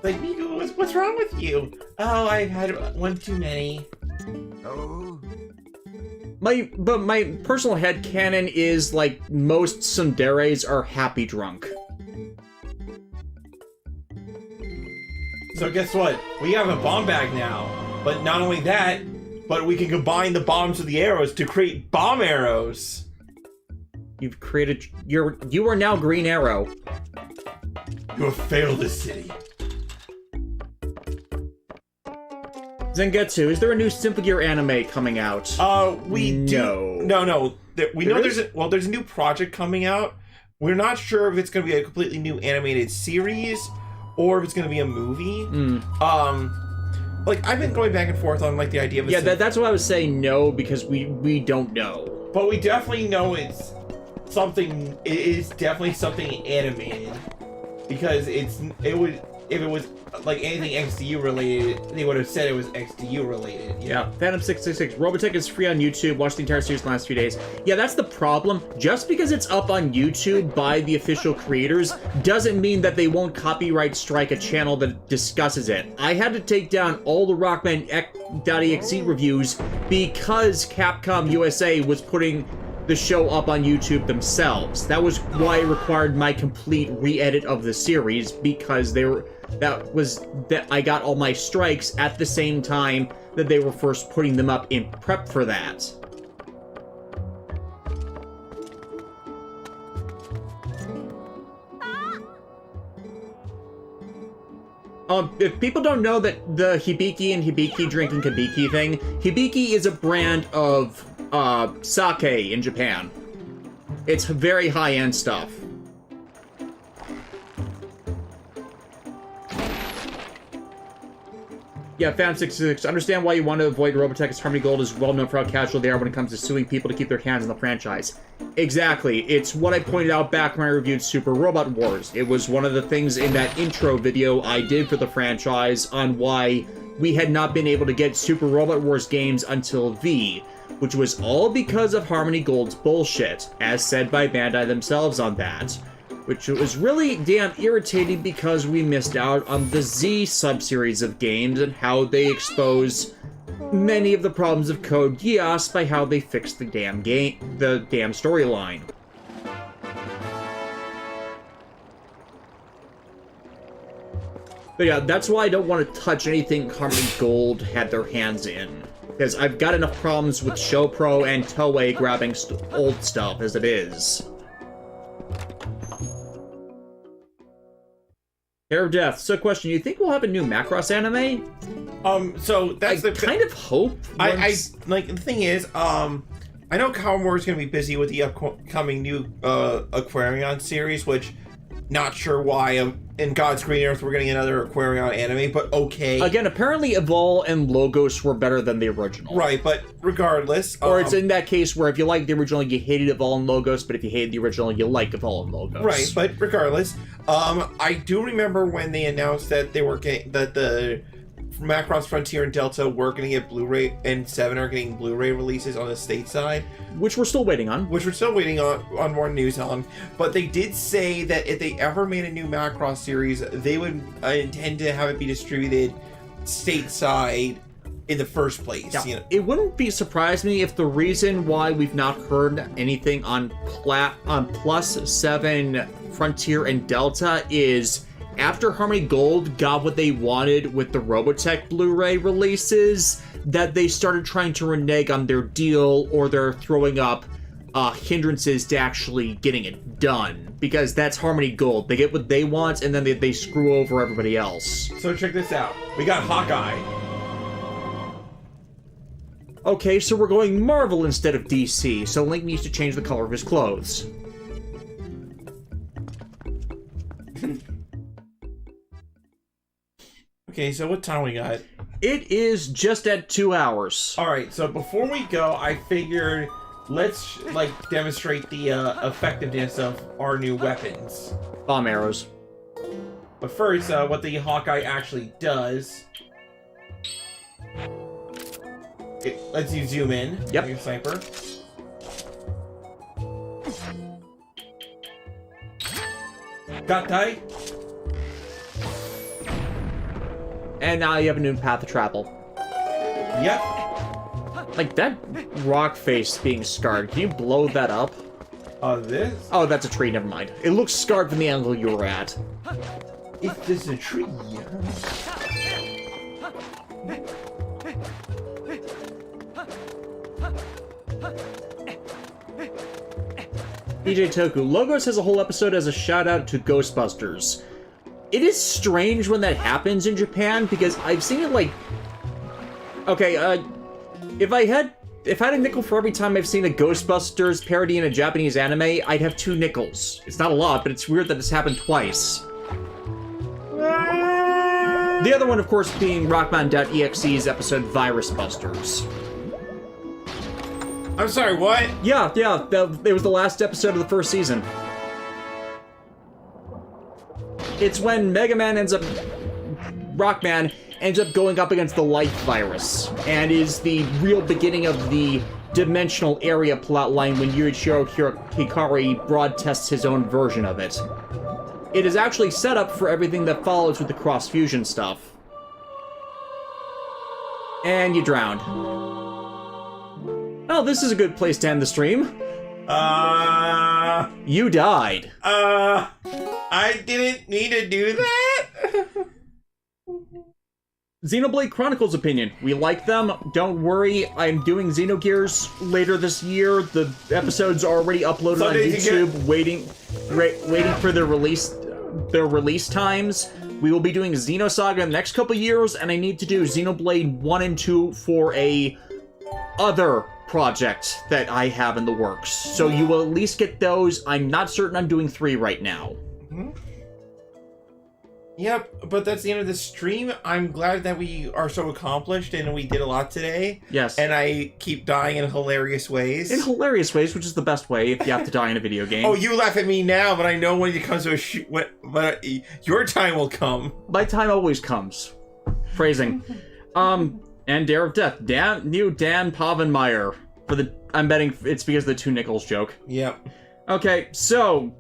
Like, Miku, what's wrong with you? Oh, I've had one too many. Oh. My personal headcanon is, like, most tsunderes are happy drunk. So guess what? We have a bomb bag now. But not only that, but we can combine the bombs with the arrows to create bomb arrows. You've created... You are now Green Arrow. You have failed this city. Zengetsu, is there a new Simple Gear anime coming out? We do. No. We know there's a new project coming out. We're not sure if it's going to be a completely new animated series or if it's going to be a movie. Like, I've been going back and forth on, like, the idea of... Yeah, that's why I was saying no, because we don't know. But we definitely know it's something... It is definitely something animated. Because if it was, like, anything XDU related, they would have said it was XDU related. Yeah. Phantom666. Robotech is free on YouTube. Watched the entire series in the last few days. Yeah, that's the problem. Just because it's up on YouTube by the official creators doesn't mean that they won't copyright strike a channel that discusses it. I had to take down all the Rockman.exe reviews because Capcom USA was putting the show up on YouTube themselves. That was why it required my complete re-edit of the series, because I got all my strikes at the same time that they were first putting them up in prep for that. If people don't know that the Hibiki and Hibiki drinking Hibiki thing, Hibiki is a brand of sake in Japan. It's very high-end stuff. Yeah, Fan66, understand why you want to avoid Robotech, as Harmony Gold is well known for how casual they are when it comes to suing people to keep their hands in the franchise. Exactly. It's what I pointed out back when I reviewed Super Robot Wars. It was one of the things in that intro video I did for the franchise on why we had not been able to get Super Robot Wars games until V, which was all because of Harmony Gold's bullshit, as said by Bandai themselves on that. Which was really damn irritating because we missed out on the Z sub-series of games and how they expose many of the problems of Code Geass by how they fixed the damn storyline. But yeah, that's why I don't want to touch anything Harmony Gold had their hands in. Because I've got enough problems with ShowPro and Toei grabbing old stuff as it is. Hair of Death. So, question: you think we'll have a new Macross anime? So that's I kind of hope. I like the thing is, I know Kawamoto's gonna be busy with the upcoming new Aquarion series, which not sure why. In God's Green Earth, we're getting another Aquarion anime, but okay. Again, apparently Evol and Logos were better than the original. Right, but regardless, or it's in that case where if you liked the original, you hated Evol and Logos, but if you hated the original, you like Evol and Logos. Right, but regardless, I do remember when they announced that they were getting that the Macross Frontier and Delta were going to get Blu-ray, and 7 are getting Blu-ray releases on the stateside. Which we're still waiting on. Which we're still waiting on more news on. But they did say that if they ever made a new Macross series, they would intend to have it be distributed stateside in the first place. Yeah, you know? It wouldn't surprise me if the reason why we've not heard anything on Plus 7, Frontier, and Delta is after Harmony Gold got what they wanted with the Robotech Blu-ray releases, that they started trying to renege on their deal, or they're throwing up hindrances to actually getting it done. Because that's Harmony Gold. They get what they want, and then they screw over everybody else. So check this out. We got Hawkeye. Okay, so we're going Marvel instead of DC, so Link needs to change the color of his clothes. Okay, so what time we got? It is just at 2 hours. Alright, so before we go, I figured let's, demonstrate the effectiveness of our new weapons. Bomb arrows. But first, what the Hawkeye actually does... It lets you zoom in. Yep. Your sniper. Got tight. And now you have a new path to travel. Yep. Like, that rock face being scarred, can you blow that up? This? Oh, that's a tree, never mind. It looks scarred from the angle you were at. If this is a tree. DJ Toku, Logos has a whole episode as a shout out to Ghostbusters. It is strange when that happens in Japan because I've seen it like... Okay, if I had a nickel for every time I've seen a Ghostbusters parody in a Japanese anime, I'd have 2 nickels. It's not a lot, but it's weird that it's happened twice. The other one, of course, being Rockman.exe's episode Virus Busters. I'm sorry, what? Yeah, it was the last episode of the first season. It's when Rockman ends up going up against the life virus, and is the real beginning of the dimensional area plotline when Yuichiro Hikari broadcasts his own version of it. It is actually set up for everything that follows with the cross-fusion stuff. And you drowned. Oh, this is a good place to end the stream. You died. I didn't need to do that. Xenoblade Chronicles opinion. We like them. Don't worry. I'm doing Xenogears later this year. The episode's already uploaded on YouTube, waiting for their release times. We will be doing Xenosaga in the next couple years, and I need to do Xenoblade 1 and 2 for a other project that I have in the works. So you will at least get those. I'm not certain I'm doing 3 right now. Mm-hmm. Yep, but that's the end of the stream. I'm glad that we are so accomplished and we did a lot today. Yes. And I keep dying in hilarious ways. In hilarious ways, which is the best way if you have to die in a video game. Oh, you laugh at me now, but I know when it comes to but your time will come. My time always comes. Phrasing. And Dare of Death. Dan Pavenmeyer. I'm betting it's because of the 2 nickels joke. Yep. Okay, so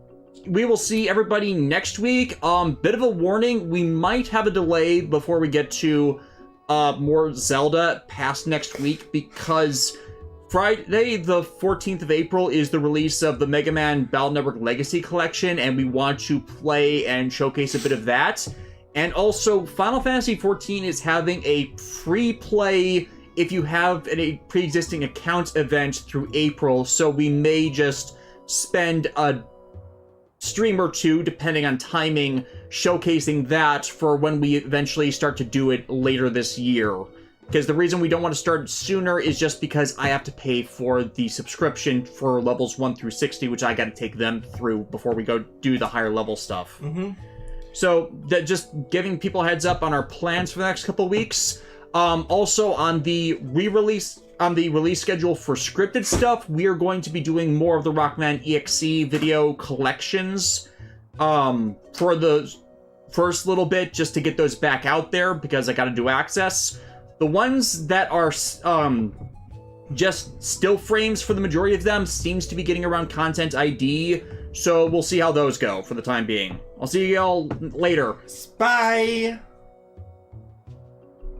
we will see everybody next week. Bit of a warning, we might have a delay before we get to more Zelda past next week because Friday the 14th of April is the release of the Mega Man Battle Network Legacy Collection, and we want to play and showcase a bit of that. And also, Final Fantasy XIV is having a free play if you have a pre-existing account event through April, so we may just spend a stream or 2, depending on timing, showcasing that for when we eventually start to do it later this year. Because the reason we don't want to start sooner is just because I have to pay for the subscription for levels 1 through 60, which I got to take them through before we go do the higher level stuff. Mm-hmm. So, just giving people a heads up on our plans for the next couple weeks. Also, on the release schedule for scripted stuff, we are going to be doing more of the Rockman EXE video collections for the first little bit, just to get those back out there, because I gotta do access. The ones that are just still frames for the majority of them seems to be getting around Content ID, so we'll see how those go for the time being. I'll see you all later. Bye!